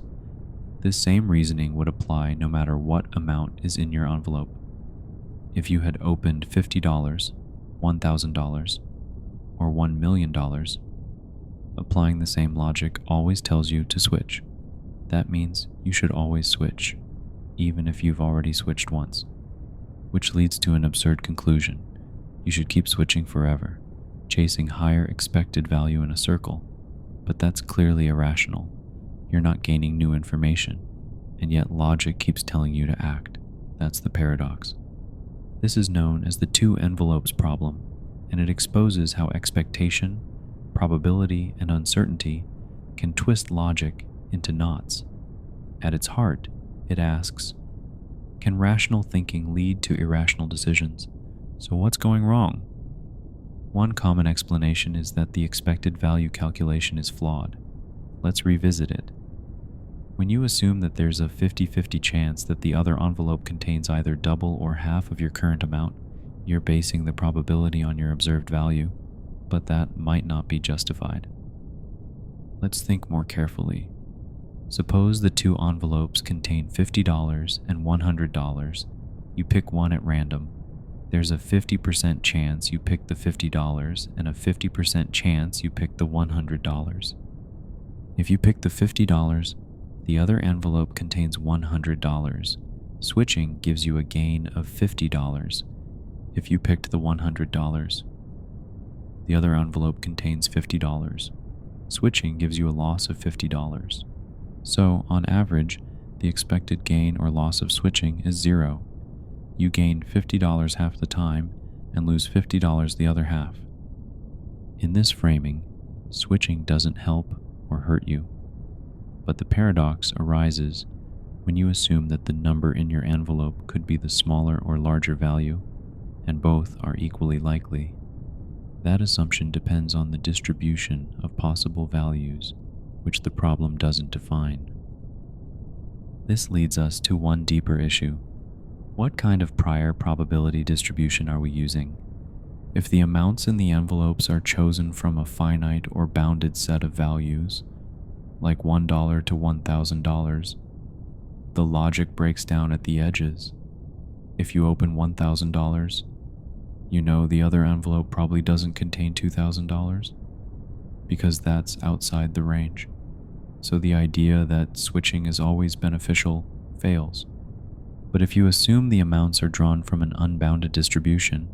[SPEAKER 1] This same reasoning would apply no matter what amount is in your envelope. If you had opened $50, $1,000, or $1 million, applying the same logic always tells you to switch. that means you should always switch, even if you've already switched once, which leads to an absurd conclusion. You should keep switching forever, chasing higher expected value in a circle, but that's clearly irrational. You're not gaining new information, and yet logic keeps telling you to act. That's the paradox. This is known as the two envelopes problem, and it exposes how expectation, probability, and uncertainty can twist logic into knots. At its heart, it asks, can rational thinking lead to irrational decisions? So what's going wrong? One common explanation is that the expected value calculation is flawed. Let's revisit it. When you assume that there's a 50-50 chance that the other envelope contains either double or half of your current amount, you're basing the probability on your observed value, but that might not be justified. Let's think more carefully. Suppose the two envelopes contain $50 and $100. You pick one at random. There's a 50% chance you pick the $50 and a 50% chance you pick the $100. If you pick the $50, the other envelope contains $100. Switching gives you a gain of $50. If you picked the $100, the other envelope contains $50. Switching gives you a loss of $50. So, on average, the expected gain or loss of switching is zero. You gain $50 half the time and lose $50 the other half. In this framing, switching doesn't help or hurt you. But the paradox arises when you assume that the number in your envelope could be the smaller or larger value, and both are equally likely. That assumption depends on the distribution of possible values, which the problem doesn't define. This leads us to one deeper issue. What kind of prior probability distribution are we using? If the amounts in the envelopes are chosen from a finite or bounded set of values, like $1 to $1,000, the logic breaks down at the edges. If you open $1,000, you know the other envelope probably doesn't contain $2,000 because that's outside the range. So the idea that switching is always beneficial fails. But if you assume the amounts are drawn from an unbounded distribution,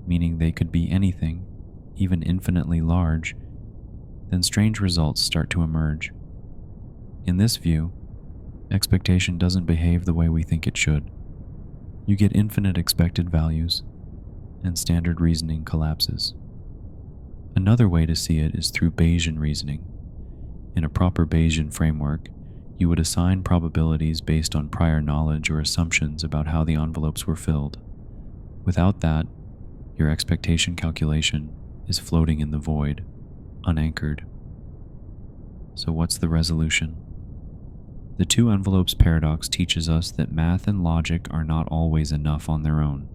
[SPEAKER 1] meaning they could be anything, even infinitely large, then strange results start to emerge. In this view, expectation doesn't behave the way we think it should. You get infinite expected values, and standard reasoning collapses. Another way to see it is through Bayesian reasoning. In a proper Bayesian framework, you would assign probabilities based on prior knowledge or assumptions about how the envelopes were filled. Without that, your expectation calculation is floating in the void, unanchored. So what's the resolution? The two envelopes paradox teaches us that math and logic are not always enough on their own.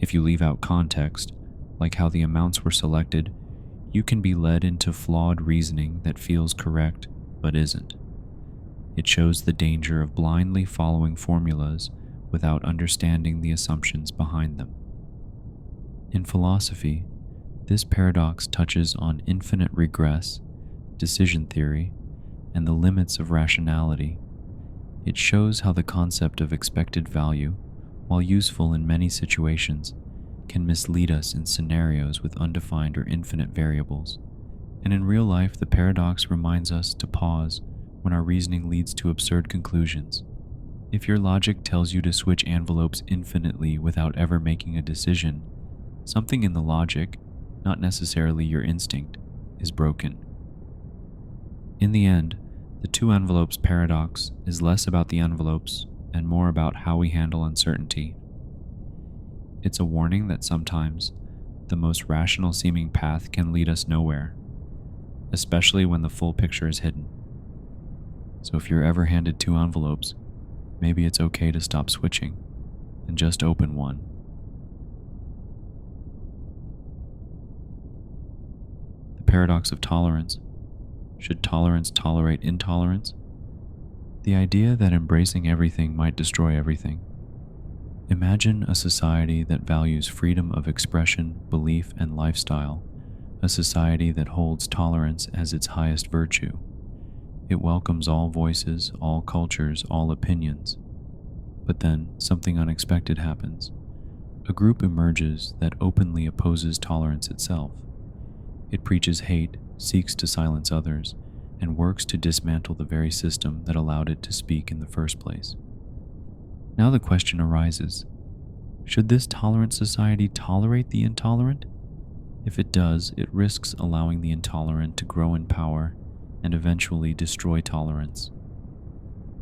[SPEAKER 1] If you leave out context, like how the amounts were selected, you can be led into flawed reasoning that feels correct but isn't. It shows the danger of blindly following formulas without understanding the assumptions behind them. In philosophy, this paradox touches on infinite regress, decision theory, and the limits of rationality. It shows how the concept of expected value, while useful in many situations, can mislead us in scenarios with undefined or infinite variables. And in real life, the paradox reminds us to pause when our reasoning leads to absurd conclusions. If your logic tells you to switch envelopes infinitely without ever making a decision, something in the logic, not necessarily your instinct, is broken. In the end, the two envelopes paradox is less about the envelopes and more about how we handle uncertainty. It's a warning that sometimes the most rational seeming path can lead us nowhere, especially when the full picture is hidden. So if you're ever handed two envelopes, maybe it's okay to stop switching and just open one. The paradox of tolerance. Should tolerance tolerate intolerance? The idea that embracing everything might destroy everything. Imagine a society that values freedom of expression, belief, and lifestyle, a society that holds tolerance as its highest virtue. It welcomes all voices, all cultures, all opinions. But then something unexpected happens. A group emerges that openly opposes tolerance itself. It preaches hate, seeks to silence others, and works to dismantle the very system that allowed it to speak in the first place. Now the question arises, should this tolerant society tolerate the intolerant? If it does, it risks allowing the intolerant to grow in power and eventually destroy tolerance.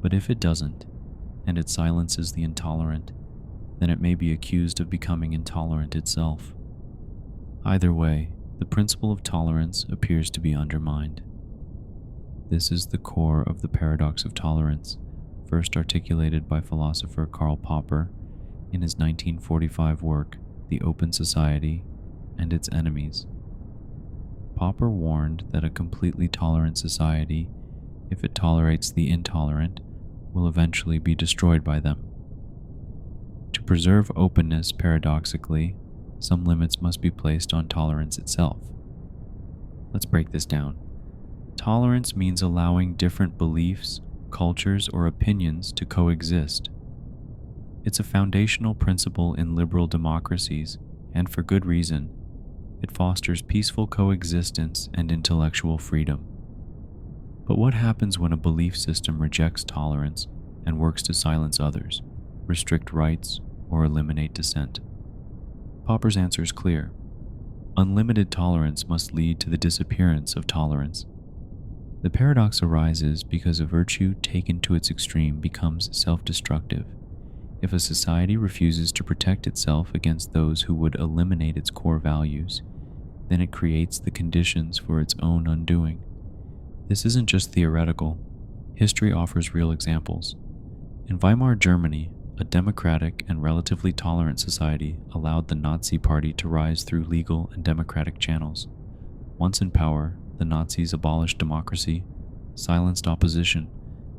[SPEAKER 1] But if it doesn't, and it silences the intolerant, then it may be accused of becoming intolerant itself. Either way, the principle of tolerance appears to be undermined. This is the core of the paradox of tolerance, first articulated by philosopher Karl Popper in his 1945 work, The Open Society and Its Enemies. Popper warned that a completely tolerant society, if it tolerates the intolerant, will eventually be destroyed by them. To preserve openness, paradoxically, some limits must be placed on tolerance itself. Let's break this down. Tolerance means allowing different beliefs, cultures, or opinions to coexist. It's a foundational principle in liberal democracies, and for good reason. It fosters peaceful coexistence and intellectual freedom. But what happens when a belief system rejects tolerance and works to silence others, restrict rights, or eliminate dissent? Popper's answer is clear. Unlimited tolerance must lead to the disappearance of tolerance. The paradox arises because a virtue taken to its extreme becomes self-destructive. If a society refuses to protect itself against those who would eliminate its core values, then it creates the conditions for its own undoing. This isn't just theoretical. History offers real examples. In Weimar Germany, a democratic and relatively tolerant society allowed the Nazi Party to rise through legal and democratic channels. Once in power, the Nazis abolished democracy, silenced opposition,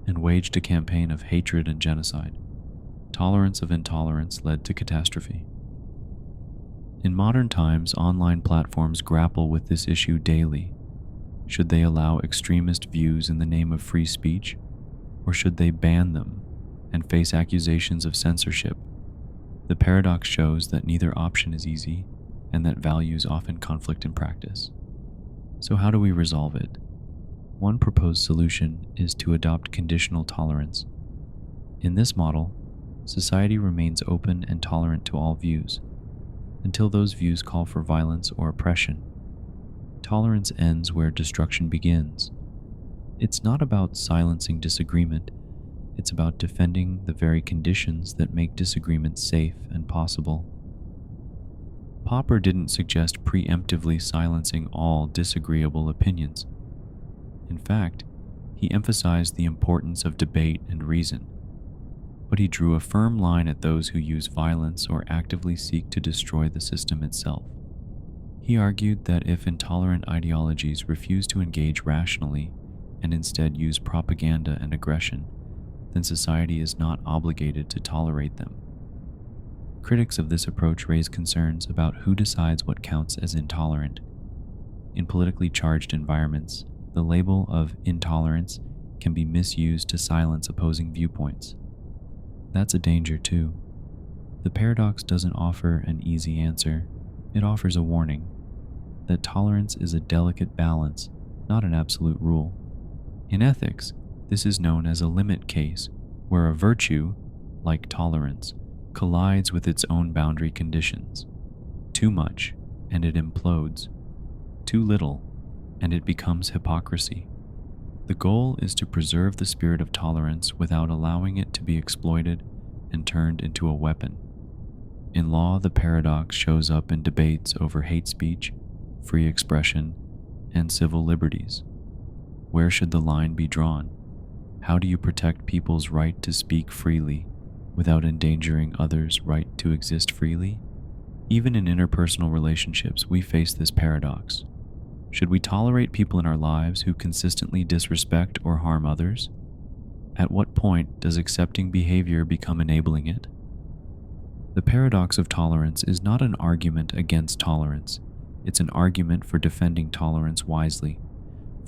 [SPEAKER 1] and waged a campaign of hatred and genocide. Tolerance of intolerance led to catastrophe. In modern times, online platforms grapple with this issue daily. Should they allow extremist views in the name of free speech, or should they ban them and face accusations of censorship? The paradox shows that neither option is easy and that values often conflict in practice. So how do we resolve it? One proposed solution is to adopt conditional tolerance. In this model, society remains open and tolerant to all views, until those views call for violence or oppression. Tolerance ends where destruction begins. It's not about silencing disagreement, it's about defending the very conditions that make disagreement safe and possible. Popper didn't suggest preemptively silencing all disagreeable opinions. In fact, he emphasized the importance of debate and reason, but he drew a firm line at those who use violence or actively seek to destroy the system itself. He argued that if intolerant ideologies refuse to engage rationally and instead use propaganda and aggression, then society is not obligated to tolerate them. Critics of this approach raise concerns about who decides what counts as intolerant. In politically charged environments, the label of intolerance can be misused to silence opposing viewpoints. That's a danger too. The paradox doesn't offer an easy answer. It offers a warning that tolerance is a delicate balance, not an absolute rule. In ethics, this is known as a limit case, where a virtue, like tolerance, collides with its own boundary conditions. Too much, and it implodes. Too little, and it becomes hypocrisy. The goal is to preserve the spirit of tolerance without allowing it to be exploited and turned into a weapon. In law, the paradox shows up in debates over hate speech, free expression, and civil liberties. Where should the line be drawn? How do you protect people's right to speak freely without endangering others' right to exist freely? Even in interpersonal relationships, we face this paradox. Should we tolerate people in our lives who consistently disrespect or harm others? At what point does accepting behavior become enabling it? The paradox of tolerance is not an argument against tolerance. It's an argument for defending tolerance wisely,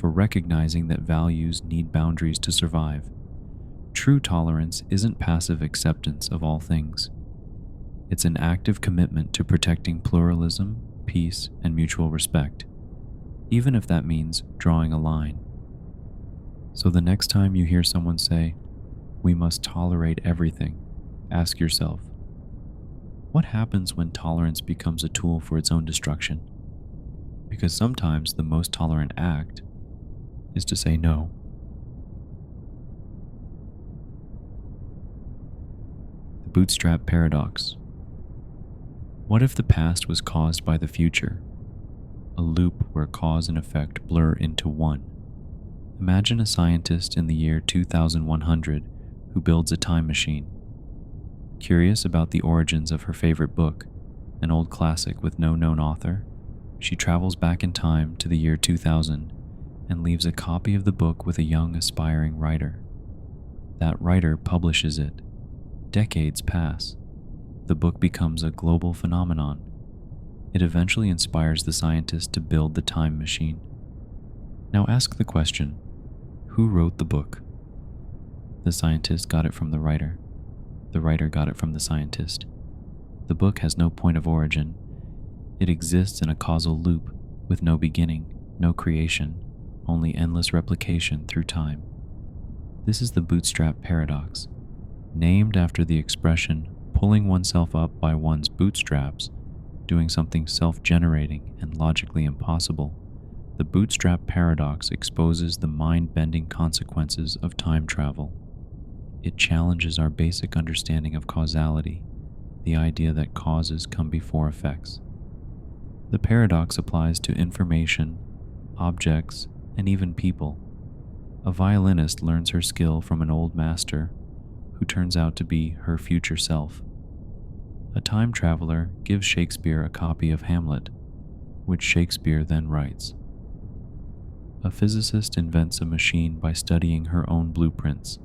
[SPEAKER 1] for recognizing that values need boundaries to survive. True tolerance isn't passive acceptance of all things. It's an active commitment to protecting pluralism, peace, and mutual respect, even if that means drawing a line. So the next time you hear someone say, "We must tolerate everything," ask yourself, what happens when tolerance becomes a tool for its own destruction? Because sometimes the most tolerant act is to say no. The Bootstrap Paradox. What if the past was caused by the future? A loop where cause and effect blur into one. Imagine a scientist in the year 2100 who builds a time machine. Curious about the origins of her favorite book, an old classic with no known author, she travels back in time to the year 2000 and leaves a copy of the book with a young aspiring writer. That writer publishes it. Decades pass. The book becomes a global phenomenon. It eventually inspires the scientist to build the time machine. Now ask the question, who wrote the book? The scientist got it from the writer. The writer got it from the scientist. The book has no point of origin. It exists in a causal loop with no beginning, no creation, only endless replication through time. This is the Bootstrap Paradox, named after the expression pulling oneself up by one's bootstraps, doing something self-generating and logically impossible. The Bootstrap Paradox exposes the mind-bending consequences of time travel. It challenges our basic understanding of causality, the idea that causes come before effects. The paradox applies to information, objects, and even people. A violinist learns her skill from an old master who turns out to be her future self. A time traveler gives Shakespeare a copy of Hamlet, which Shakespeare then writes. A physicist invents a machine by studying her own blueprints,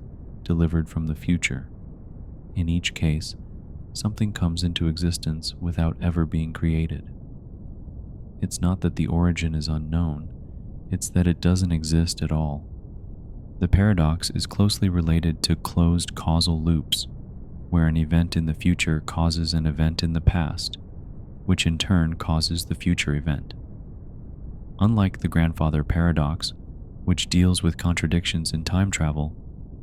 [SPEAKER 1] delivered from the future. In each case, something comes into existence without ever being created. It's not that the origin is unknown, it's that it doesn't exist at all. The paradox is closely related to closed causal loops, where an event in the future causes an event in the past, which in turn causes the future event. Unlike the grandfather paradox, which deals with contradictions in time travel,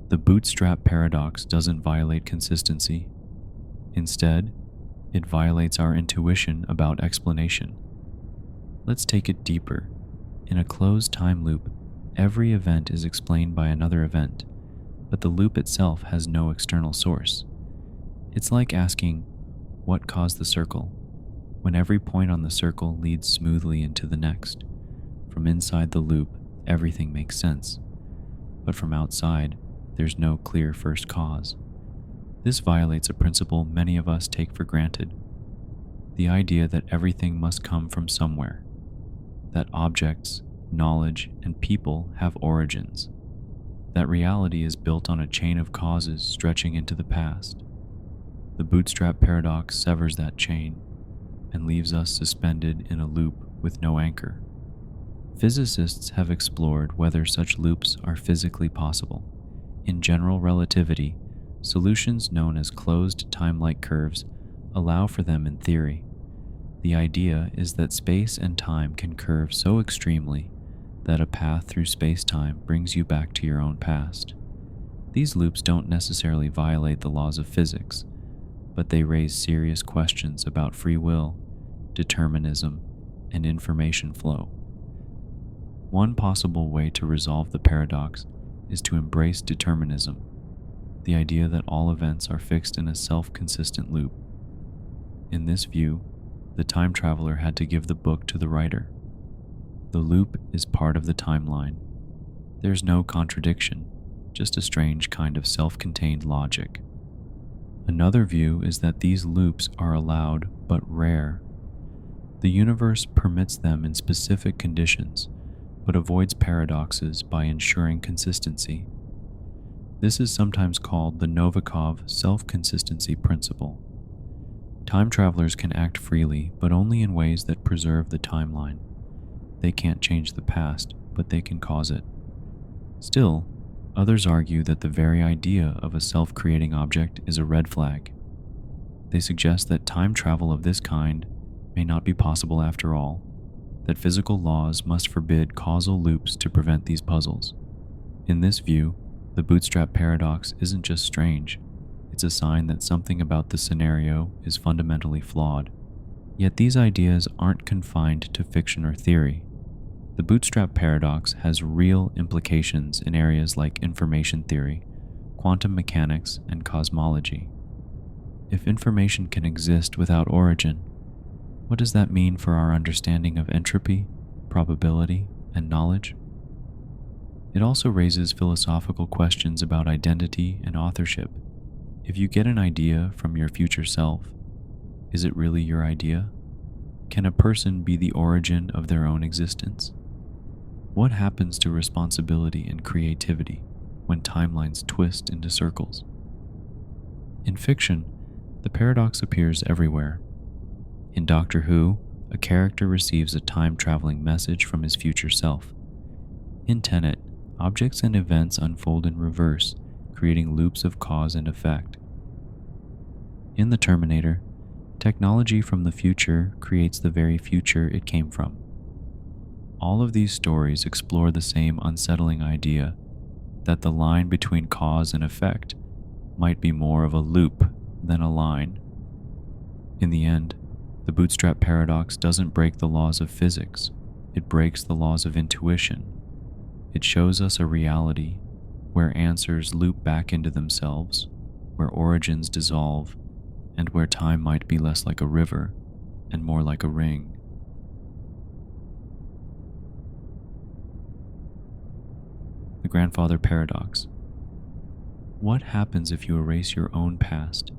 [SPEAKER 1] the Bootstrap Paradox doesn't violate consistency. Instead, it violates our intuition about explanation. Let's take it deeper. In a closed time loop, every event is explained by another event, but the loop itself has no external source. It's like asking, what caused the circle, when every point on the circle leads smoothly into the next. From inside the loop, everything makes sense, but from outside, there's no clear first cause. This violates a principle many of us take for granted, the idea that everything must come from somewhere, that objects, knowledge, and people have origins, that reality is built on a chain of causes stretching into the past. The Bootstrap Paradox severs that chain and leaves us suspended in a loop with no anchor. Physicists have explored whether such loops are physically possible. In general relativity, solutions known as closed time-like curves allow for them in theory. The idea is that space and time can curve so extremely that a path through space-time brings you back to your own past. These loops don't necessarily violate the laws of physics, but they raise serious questions about free will, determinism, and information flow. One possible way to resolve the paradox is to embrace determinism, the idea that all events are fixed in a self-consistent loop. In this view, the time traveler had to give the book to the writer. The loop is part of the timeline. There's no contradiction, just a strange kind of self-contained logic. Another view is that these loops are allowed but rare. The universe permits them in specific conditions, but avoids paradoxes by ensuring consistency. This is sometimes called the Novikov self-consistency principle. Time travelers can act freely, but only in ways that preserve the timeline. They can't change the past, but they can cause it. Still, others argue that the very idea of a self-creating object is a red flag. They suggest that time travel of this kind may not be possible after all, that physical laws must forbid causal loops to prevent these puzzles. In this view, the Bootstrap Paradox isn't just strange, it's a sign that something about the scenario is fundamentally flawed. Yet these ideas aren't confined to fiction or theory. The Bootstrap Paradox has real implications in areas like information theory, quantum mechanics, and cosmology. If information can exist without origin, what does that mean for our understanding of entropy, probability, and knowledge? It also raises philosophical questions about identity and authorship. If you get an idea from your future self, is it really your idea? Can a person be the origin of their own existence? What happens to responsibility and creativity when timelines twist into circles? In fiction, the paradox appears everywhere. In Doctor Who, a character receives a time-traveling message from his future self. In Tenet, objects and events unfold in reverse, creating loops of cause and effect. In The Terminator, technology from the future creates the very future it came from. All of these stories explore the same unsettling idea that the line between cause and effect might be more of a loop than a line. In the end, the Bootstrap Paradox doesn't break the laws of physics, it breaks the laws of intuition. It shows us a reality where answers loop back into themselves, where origins dissolve, and where time might be less like a river and more like a ring. The Grandfather Paradox. What happens if you erase your own past?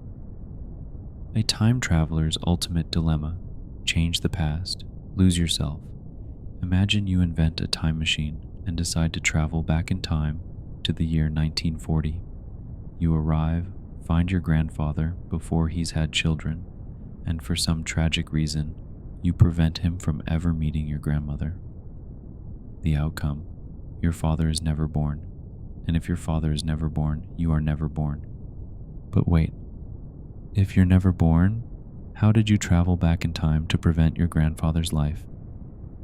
[SPEAKER 1] A time traveler's ultimate dilemma: change the past, lose yourself. Imagine you invent a time machine and decide to travel back in time to the year 1940. You arrive, find your grandfather before he's had children, and for some tragic reason, you prevent him from ever meeting your grandmother. The outcome: your father is never born, and if your father is never born, you are never born. But wait, if you're never born, how did you travel back in time to prevent your grandfather's life?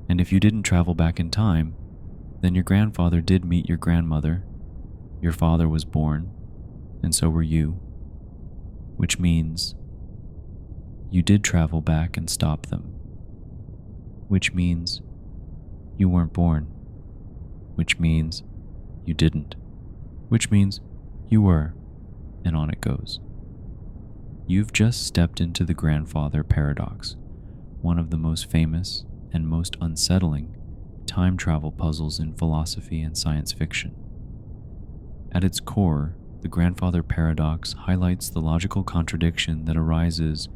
[SPEAKER 1] And if you didn't travel back in time, then your grandfather did meet your grandmother, your father was born, and so were you. Which means you did travel back and stop them. Which means you weren't born. Which means you didn't. Which means you were, and on it goes. You've just stepped into the Grandfather Paradox, one of the most famous and most unsettling time travel puzzles in philosophy and science fiction. At its core, the Grandfather Paradox highlights the logical contradiction that arises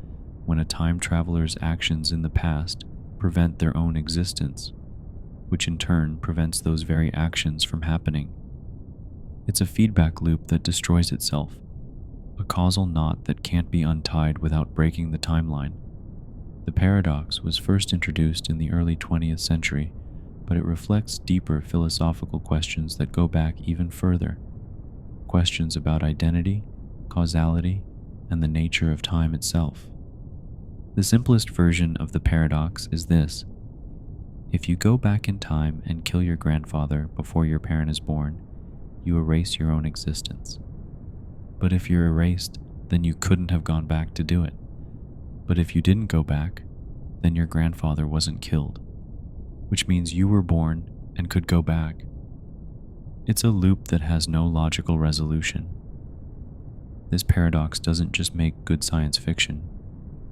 [SPEAKER 1] when a time traveler's actions in the past prevent their own existence, which in turn prevents those very actions from happening. It's a feedback loop that destroys itself, a causal knot that can't be untied without breaking the timeline. The paradox was first introduced in the early 20th century, but it reflects deeper philosophical questions that go back even further. Questions about identity, causality, and the nature of time itself. The simplest version of the paradox is this: if you go back in time and kill your grandfather before your parent is born, you erase your own existence. But if you're erased, then you couldn't have gone back to do it. But if you didn't go back, then your grandfather wasn't killed, which means you were born and could go back. It's a loop that has no logical resolution. This paradox doesn't just make good science fiction,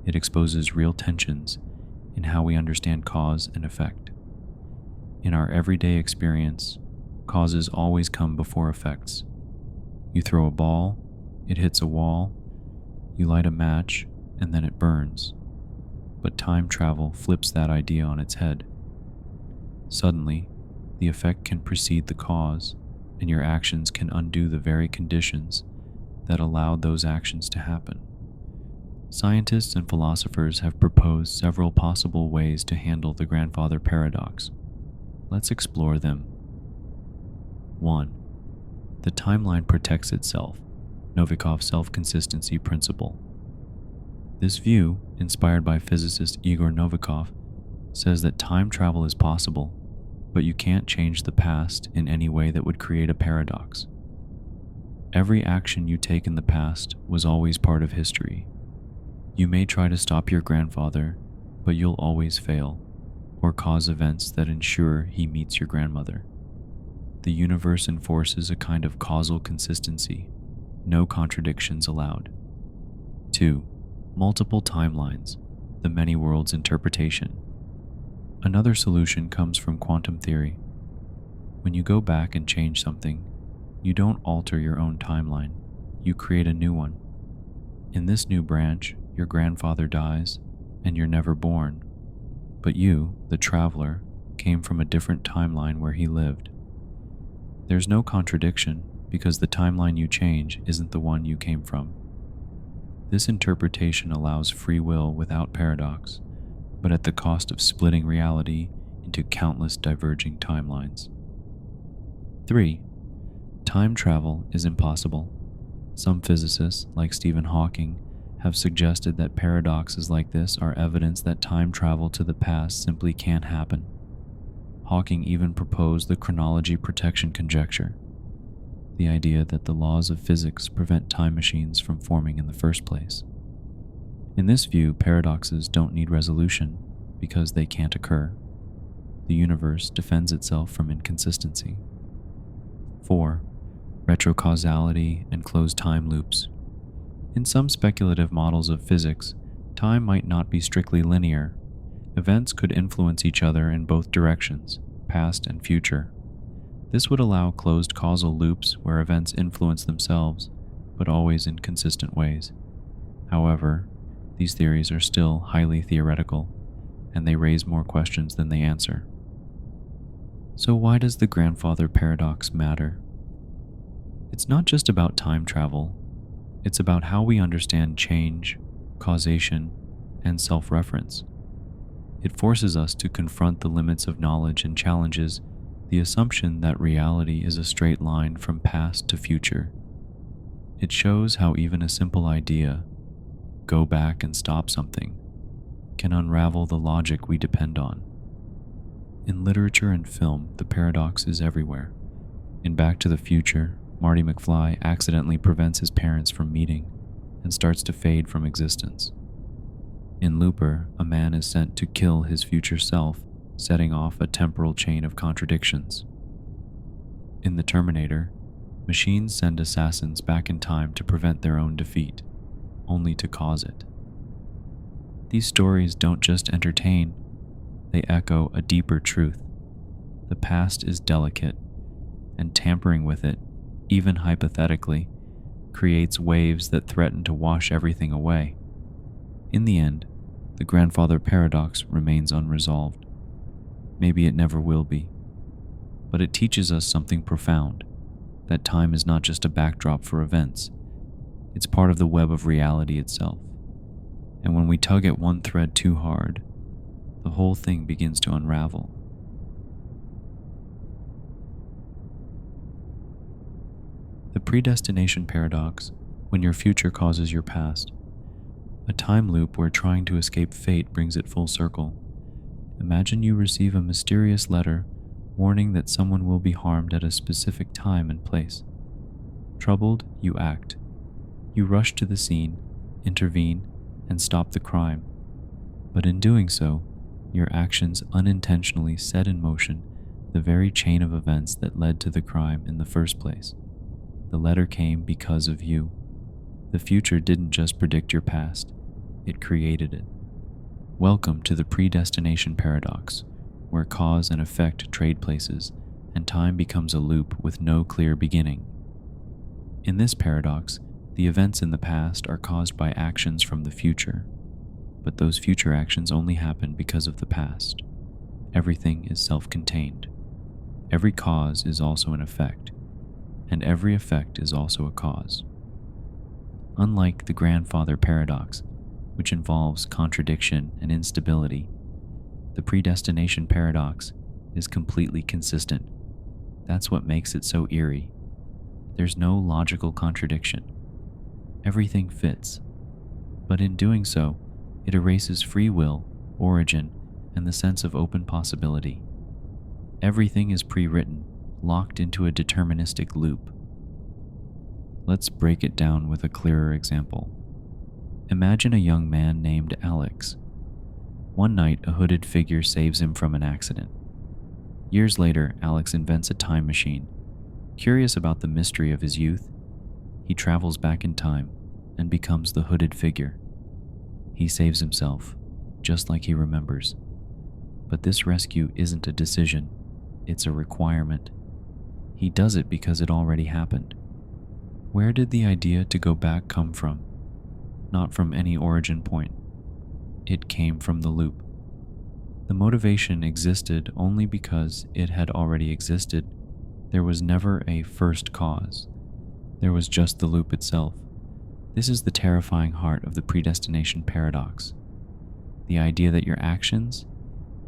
[SPEAKER 1] it exposes real tensions in how we understand cause and effect. In our everyday experience, causes always come before effects. You throw a ball, it hits a wall, you light a match, and then it burns. But time travel flips that idea on its head. Suddenly, the effect can precede the cause, and your actions can undo the very conditions that allowed those actions to happen. Scientists and philosophers have proposed several possible ways to handle the Grandfather Paradox. Let's explore them 1. The timeline protects itself. Novikov's self-consistency principle. This view, inspired by physicist Igor Novikov, says that time travel is possible, but you can't change the past in any way that would create a paradox. Every action you take in the past was always part of history. You may try to stop your grandfather, but you'll always fail, or cause events that ensure he meets your grandmother. The universe enforces a kind of causal consistency, no contradictions allowed. 2. Multiple timelines, the many worlds interpretation. Another solution comes from quantum theory. When you go back and change something, you don't alter your own timeline, you create a new one. In this new branch, your grandfather dies, and you're never born, but you, the traveler, came from a different timeline where he lived. There's no contradiction because the timeline you change isn't the one you came from. This interpretation allows free will without paradox, but at the cost of splitting reality into countless diverging timelines. 3. Time travel is impossible. Some physicists, like Stephen Hawking, have suggested that paradoxes like this are evidence that time travel to the past simply can't happen. Hawking even proposed the chronology protection conjecture, the idea that the laws of physics prevent time machines from forming in the first place. In this view, paradoxes don't need resolution because they can't occur. The universe defends itself from inconsistency. 4. Retrocausality and closed time loops. In some speculative models of physics, time might not be strictly linear. Events could influence each other in both directions, past and future. This would allow closed causal loops where events influence themselves, but always in consistent ways. However, these theories are still highly theoretical, and they raise more questions than they answer. So why does the grandfather paradox matter? It's not just about time travel. It's about how we understand change, causation, and self-reference. It forces us to confront the limits of knowledge and challenges the assumption that reality is a straight line from past to future. It shows how even a simple idea, go back and stop something, can unravel the logic we depend on. In literature and film, the paradox is everywhere. In Back to the Future, Marty McFly accidentally prevents his parents from meeting and starts to fade from existence. In Looper, a man is sent to kill his future self, setting off a temporal chain of contradictions. In The Terminator, machines send assassins back in time to prevent their own defeat, only to cause it. These stories don't just entertain, they echo a deeper truth. The past is delicate, and tampering with it, even hypothetically, creates waves that threaten to wash everything away. In the end, the grandfather paradox remains unresolved. Maybe it never will be. But it teaches us something profound, that time is not just a backdrop for events. It's part of the web of reality itself. And when we tug at one thread too hard, the whole thing begins to unravel. The Predestination Paradox, when your future causes your past. A time loop where trying to escape fate brings it full circle. Imagine you receive a mysterious letter warning that someone will be harmed at a specific time and place. Troubled, you act. You rush to the scene, intervene, and stop the crime. But in doing so, your actions unintentionally set in motion the very chain of events that led to the crime in the first place. The letter came because of you. The future didn't just predict your past, it created it. Welcome to the Predestination Paradox, where cause and effect trade places, and time becomes a loop with no clear beginning. In this paradox, the events in the past are caused by actions from the future, but those future actions only happen because of the past. Everything is self-contained. Every cause is also an effect, and every effect is also a cause. Unlike the grandfather paradox, which involves contradiction and instability, the predestination paradox is completely consistent. That's what makes it so eerie. There's no logical contradiction. Everything fits. But in doing so, it erases free will, origin, and the sense of open possibility. Everything is pre-written, locked into a deterministic loop. Let's break it down with a clearer example. Imagine a young man named Alex. One night, a hooded figure saves him from an accident. Years later, Alex invents a time machine. Curious about the mystery of his youth, he travels back in time and becomes the hooded figure. He saves himself, just like he remembers. But this rescue isn't a decision, it's a requirement. He does it because it already happened. Where did the idea to go back come from? Not from any origin point. It came from the loop. The motivation existed only because it had already existed. There was never a first cause. There was just the loop itself. This is the terrifying heart of the Predestination Paradox. The idea that your actions,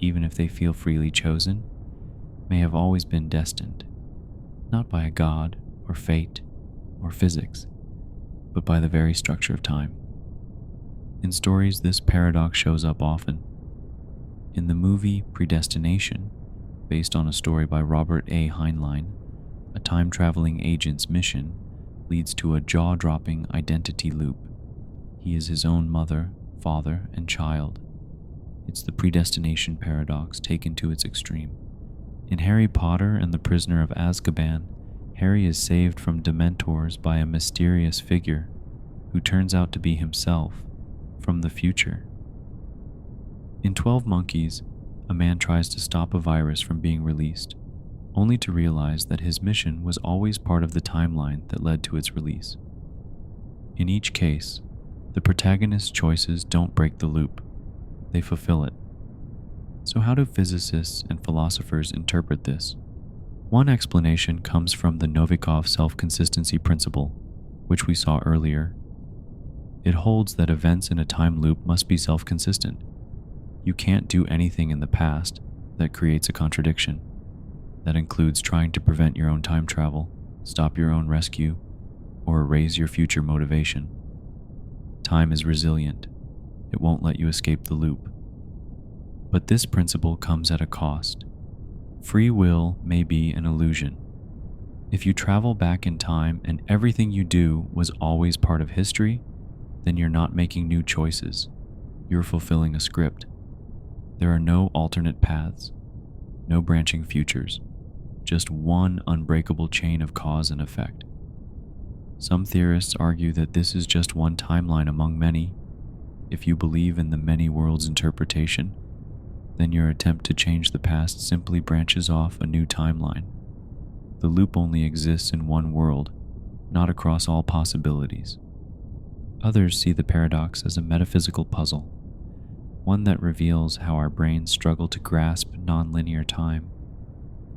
[SPEAKER 1] even if they feel freely chosen, may have always been destined, not by a god or fate or physics, but by the very structure of time. In stories, this paradox shows up often. In the movie Predestination, based on a story by Robert A. Heinlein, a time-traveling agent's mission leads to a jaw-dropping identity loop. He is his own mother, father, and child. It's the Predestination Paradox taken to its extreme. In Harry Potter and the Prisoner of Azkaban, Harry is saved from Dementors by a mysterious figure who turns out to be himself from the future. In 12 Monkeys, a man tries to stop a virus from being released, only to realize that his mission was always part of the timeline that led to its release. In each case, the protagonist's choices don't break the loop, they fulfill it. So how do physicists and philosophers interpret this? One explanation comes from the Novikov self-consistency principle, which we saw earlier. It holds that events in a time loop must be self-consistent. You can't do anything in the past that creates a contradiction. That includes trying to prevent your own time travel, stop your own rescue, or erase your future motivation. Time is resilient. It won't let you escape the loop. But this principle comes at a cost. Free will may be an illusion. If you travel back in time and everything you do was always part of history, then you're not making new choices. You're fulfilling a script. There are no alternate paths, no branching futures, just one unbreakable chain of cause and effect. Some theorists argue that this is just one timeline among many. If you believe in the many worlds interpretation, then your attempt to change the past simply branches off a new timeline. The loop only exists in one world, not across all possibilities. Others see the paradox as a metaphysical puzzle, one that reveals how our brains struggle to grasp nonlinear time.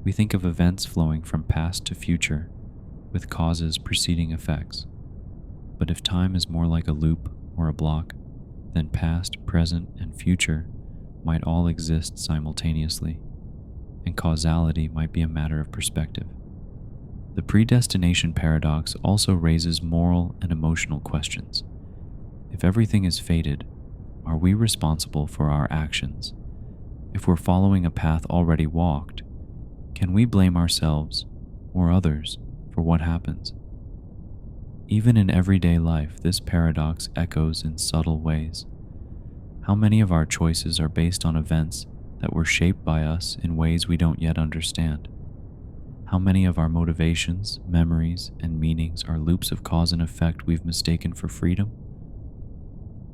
[SPEAKER 1] We think of events flowing from past to future, with causes preceding effects. But if time is more like a loop or a block, then past, present, and future might all exist simultaneously, and causality might be a matter of perspective. The Predestination Paradox also raises moral and emotional questions. If everything is fated, are we responsible for our actions? If we're following a path already walked, can we blame ourselves or others for what happens? Even in everyday life, this paradox echoes in subtle ways. How many of our choices are based on events that were shaped by us in ways we don't yet understand? How many of our motivations, memories, and meanings are loops of cause and effect we've mistaken for freedom?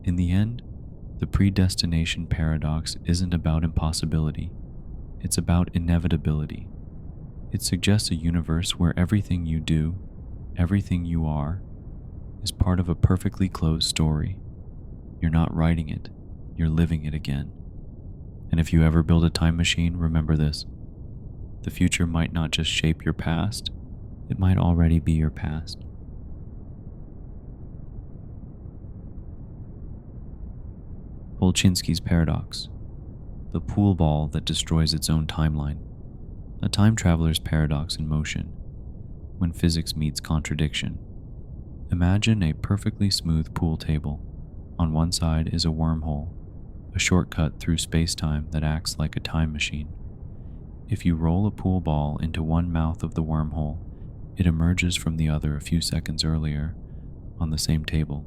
[SPEAKER 1] In the end, the Predestination Paradox isn't about impossibility. It's about inevitability. It suggests a universe where everything you do, everything you are, is part of a perfectly closed story. You're not writing it, you're living it again. And if you ever build a time machine, remember this. The future might not just shape your past, it might already be your past. Polchinski's Paradox, the pool ball that destroys its own timeline. a time traveler's paradox in motion, when physics meets contradiction. Imagine a perfectly smooth pool table. On one side is a wormhole, a shortcut through space-time that acts like a time machine. If you roll a pool ball into one mouth of the wormhole, it emerges from the other a few seconds earlier on the same table.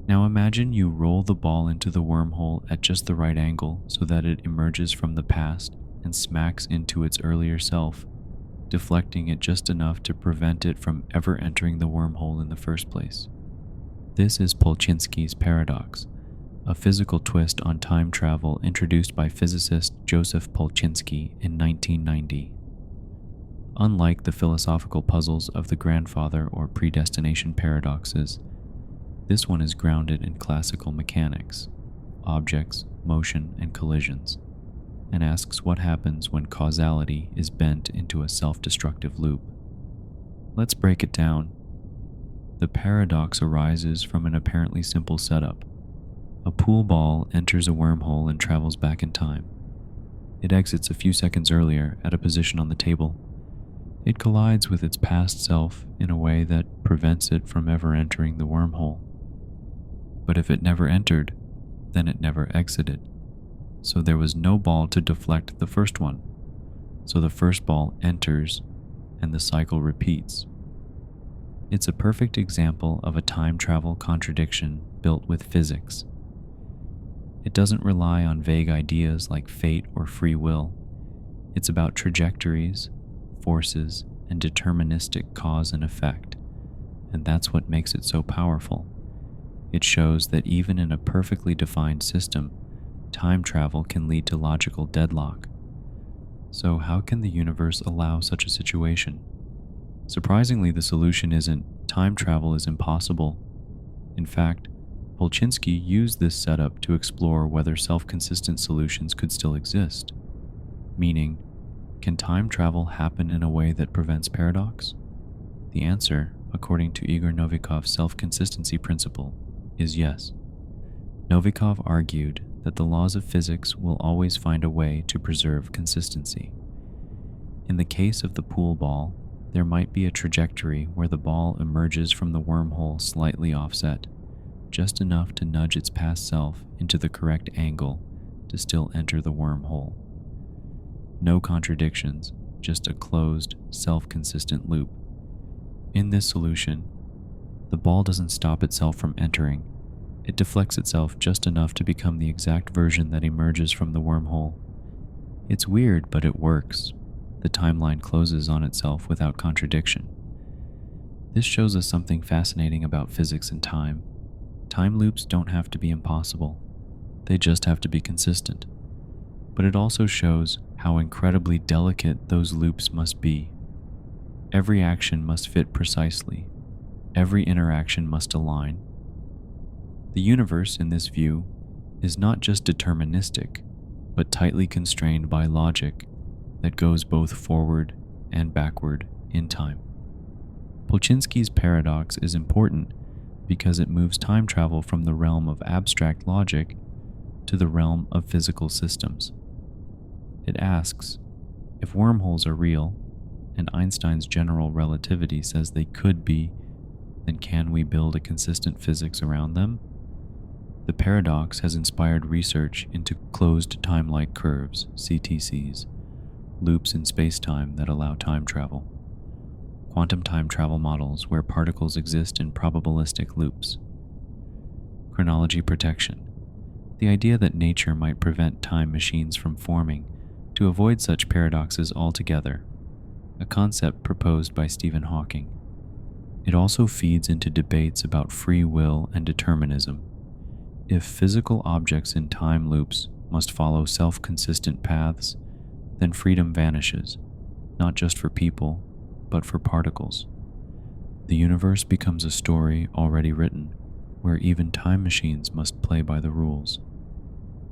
[SPEAKER 1] Now imagine you roll the ball into the wormhole at just the right angle so that it emerges from the past and smacks into its earlier self, deflecting it just enough to prevent it from ever entering the wormhole in the first place. This is Polchinski's paradox, a physical twist on time travel introduced by physicist Joseph Polchinski in 1990. Unlike the philosophical puzzles of the grandfather or predestination paradoxes, this one is grounded in classical mechanics, objects, motion, and collisions, and asks what happens when causality is bent into a self-destructive loop. Let's break it down. The paradox arises from an apparently simple setup. A pool ball enters a wormhole and travels back in time. It exits a few seconds earlier at a position on the table. It collides with its past self in a way that prevents it from ever entering the wormhole. But if it never entered, then it never exited. So there was no ball to deflect the first one. So the first ball enters and the cycle repeats. It's a perfect example of a time travel contradiction built with physics. It doesn't rely on vague ideas like fate or free will. It's about trajectories, forces, and deterministic cause and effect, and that's what makes it so powerful. It shows that even in a perfectly defined system, time travel can lead to logical deadlock. So how can the universe allow such a situation? Surprisingly, the solution isn't time travel is impossible. In fact, Polchinski used this setup to explore whether self-consistent solutions could still exist. Meaning, can time travel happen in a way that prevents paradox? The answer, according to Igor Novikov's self-consistency principle, is yes. Novikov argued that the laws of physics will always find a way to preserve consistency. In the case of the pool ball, there might be a trajectory where the ball emerges from the wormhole slightly offset, just enough to nudge its past self into the correct angle to still enter the wormhole. No contradictions, just a closed, self-consistent loop. In this solution, the ball doesn't stop itself from entering. It deflects itself just enough to become the exact version that emerges from the wormhole. It's weird, but it works. The timeline closes on itself without contradiction. This shows us something fascinating about physics and time. Time loops don't have to be impossible. They just have to be consistent. But it also shows how incredibly delicate those loops must be. Every action must fit precisely. Every interaction must align. The universe, in this view, is not just deterministic, but tightly constrained by logic that goes both forward and backward in time. Polchinski's paradox is important because it moves time travel from the realm of abstract logic to the realm of physical systems. It asks, if wormholes are real, and Einstein's general relativity says they could be, then can we build a consistent physics around them? The paradox has inspired research into closed time-like curves, CTCs, loops in space-time that allow time travel, quantum time travel models where particles exist in probabilistic loops, chronology protection, the idea that nature might prevent time machines from forming to avoid such paradoxes altogether, a concept proposed by Stephen Hawking. It also feeds into debates about free will and determinism. If physical objects in time loops must follow self-consistent paths, then freedom vanishes, not just for people, but for particles. The universe becomes a story already written, where even time machines must play by the rules.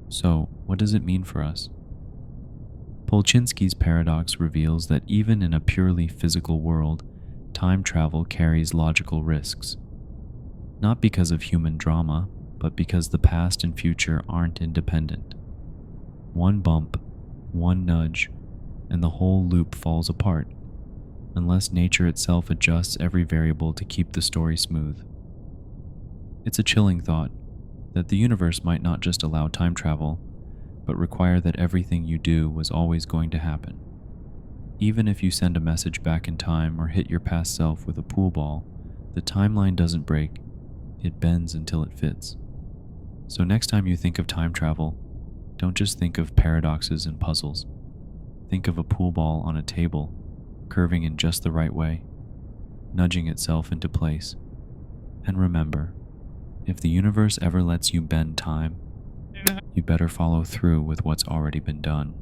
[SPEAKER 1] So, what does it mean for us? Polchinski's paradox reveals that even in a purely physical world, time travel carries logical risks. Not because of human drama, but because the past and future aren't independent. One bump, one nudge, and the whole loop falls apart, unless nature itself adjusts every variable to keep the story smooth. It's a chilling thought that the universe might not just allow time travel, but require that everything you do was always going to happen. Even if you send a message back in time or hit your past self with a pool ball, the timeline doesn't break, it bends until it fits. So next time you think of time travel, don't just think of paradoxes and puzzles. Think of a pool ball on a table, curving in just the right way, nudging itself into place. And remember, if the universe ever lets you bend time, you better follow through with what's already been done.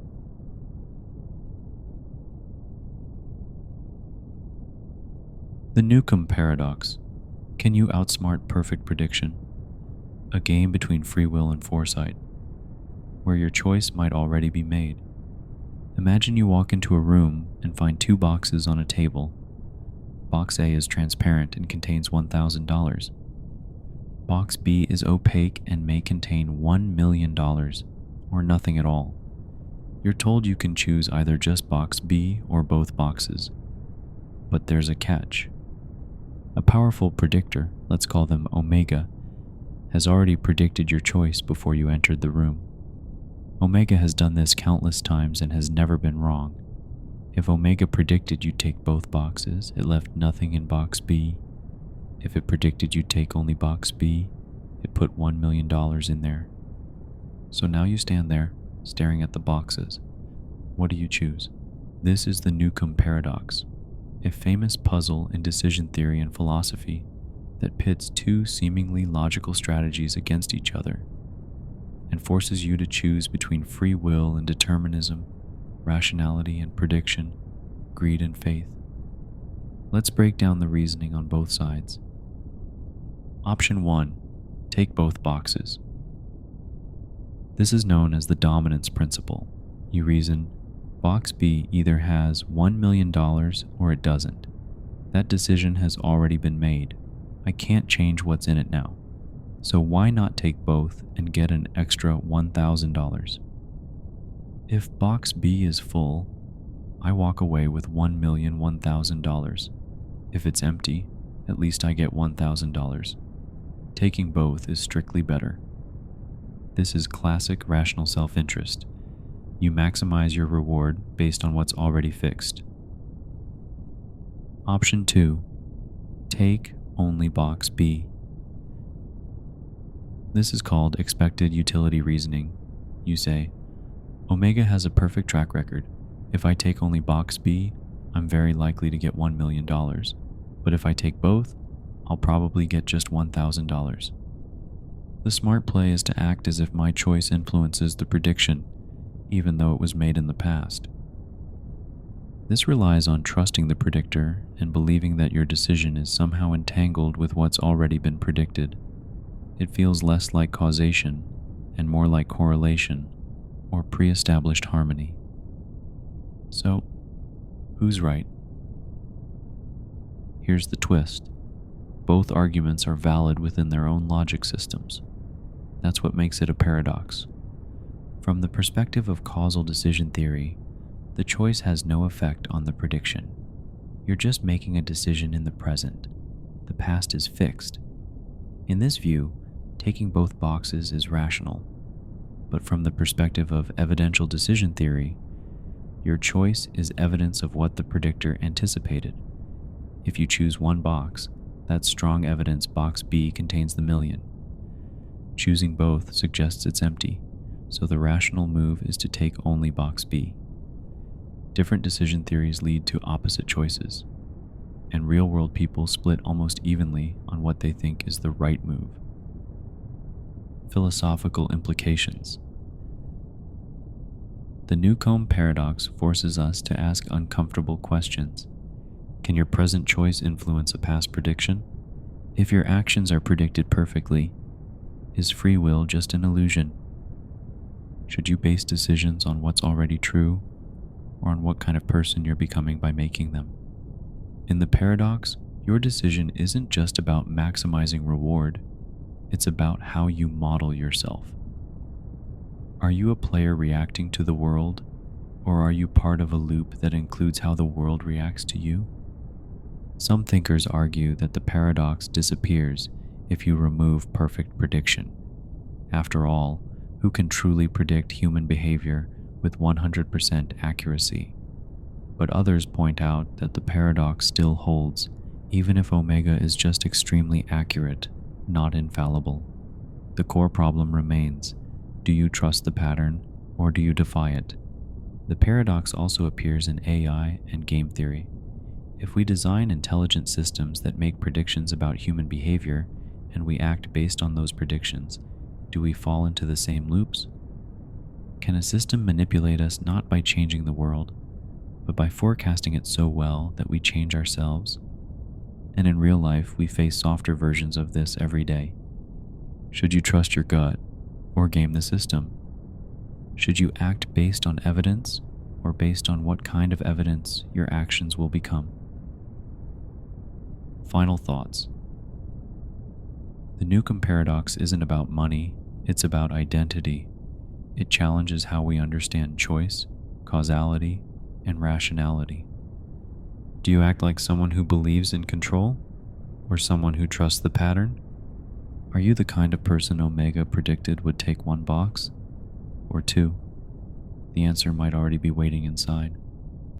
[SPEAKER 1] The Newcomb Paradox. Can you outsmart perfect prediction? A game between free will and foresight, where your choice might already be made. Imagine you walk into a room and find two boxes on a table. Box A is transparent and contains $1,000. Box B is opaque and may contain $1 million, or nothing at all. You're told you can choose either just box B or both boxes. But there's a catch. A powerful predictor, let's call them Omega, has already predicted your choice before you entered the room. Omega has done this countless times and has never been wrong. If Omega predicted you'd take both boxes, it left nothing in box B. If it predicted you'd take only box B, it put $1 million in there. So now you stand there, staring at the boxes. What do you choose? This is the Newcomb Paradox, a famous puzzle in decision theory and philosophy that pits two seemingly logical strategies against each other and forces you to choose between free will and determinism, rationality and prediction, greed and faith. Let's break down the reasoning on both sides. Option 1. Take both boxes. This is known as the dominance principle. You reason, box B either has $1 million or it doesn't. That decision has already been made. I can't change what's in it now. So why not take both and get an extra $1,000? If box B is full, I walk away with $1,001,000. If it's empty, at least I get $1,000. Taking both is strictly better. This is classic rational self-interest. You maximize your reward based on what's already fixed. Option 2. Take only box B. This is called expected utility reasoning. You say, Omega has a perfect track record. If I take only box B, I'm very likely to get $1 million. But if I take both, I'll probably get just $1,000. The smart play is to act as if my choice influences the prediction, even though it was made in the past. This relies on trusting the predictor and believing that your decision is somehow entangled with what's already been predicted. It feels less like causation and more like correlation or pre-established harmony. So, who's right? Here's the twist. Both arguments are valid within their own logic systems. That's what makes it a paradox. From the perspective of causal decision theory, the choice has no effect on the prediction. You're just making a decision in the present. The past is fixed. In this view, taking both boxes is rational. But from the perspective of evidential decision theory, your choice is evidence of what the predictor anticipated. If you choose one box, that's strong evidence box B contains the million. Choosing both suggests it's empty, so the rational move is to take only box B. Different decision theories lead to opposite choices, and real-world people split almost evenly on what they think is the right move. Philosophical implications. The Newcomb Paradox forces us to ask uncomfortable questions. Can your present choice influence a past prediction? If your actions are predicted perfectly, is free will just an illusion? Should you base decisions on what's already true, or on what kind of person you're becoming by making them? In the paradox, your decision isn't just about maximizing reward, it's about how you model yourself. Are you a player reacting to the world, Or are you part of a loop that includes how the world reacts to you? Some thinkers argue that the paradox disappears if you remove perfect prediction. After all, who can truly predict human behavior with 100% accuracy? But others point out that the paradox still holds, even if omega is just extremely accurate, not infallible. The core problem remains: do you trust the pattern, or do you defy it? The paradox also appears in AI and game theory. If we design intelligent systems that make predictions about human behavior, and we act based on those predictions, do we fall into the same loops? Can a system manipulate us not by changing the world, but by forecasting it so well that we change ourselves? And in real life, we face softer versions of this every day. Should you trust your gut or game the system? Should you act based on evidence or based on what kind of evidence your actions will become? Final thoughts. The Newcomb Paradox isn't about money, it's about identity. It challenges how we understand choice, causality, and rationality. Do you act like someone who believes in control, or someone who trusts the pattern? Are you the kind of person Omega predicted would take one box, or two? The answer might already be waiting inside.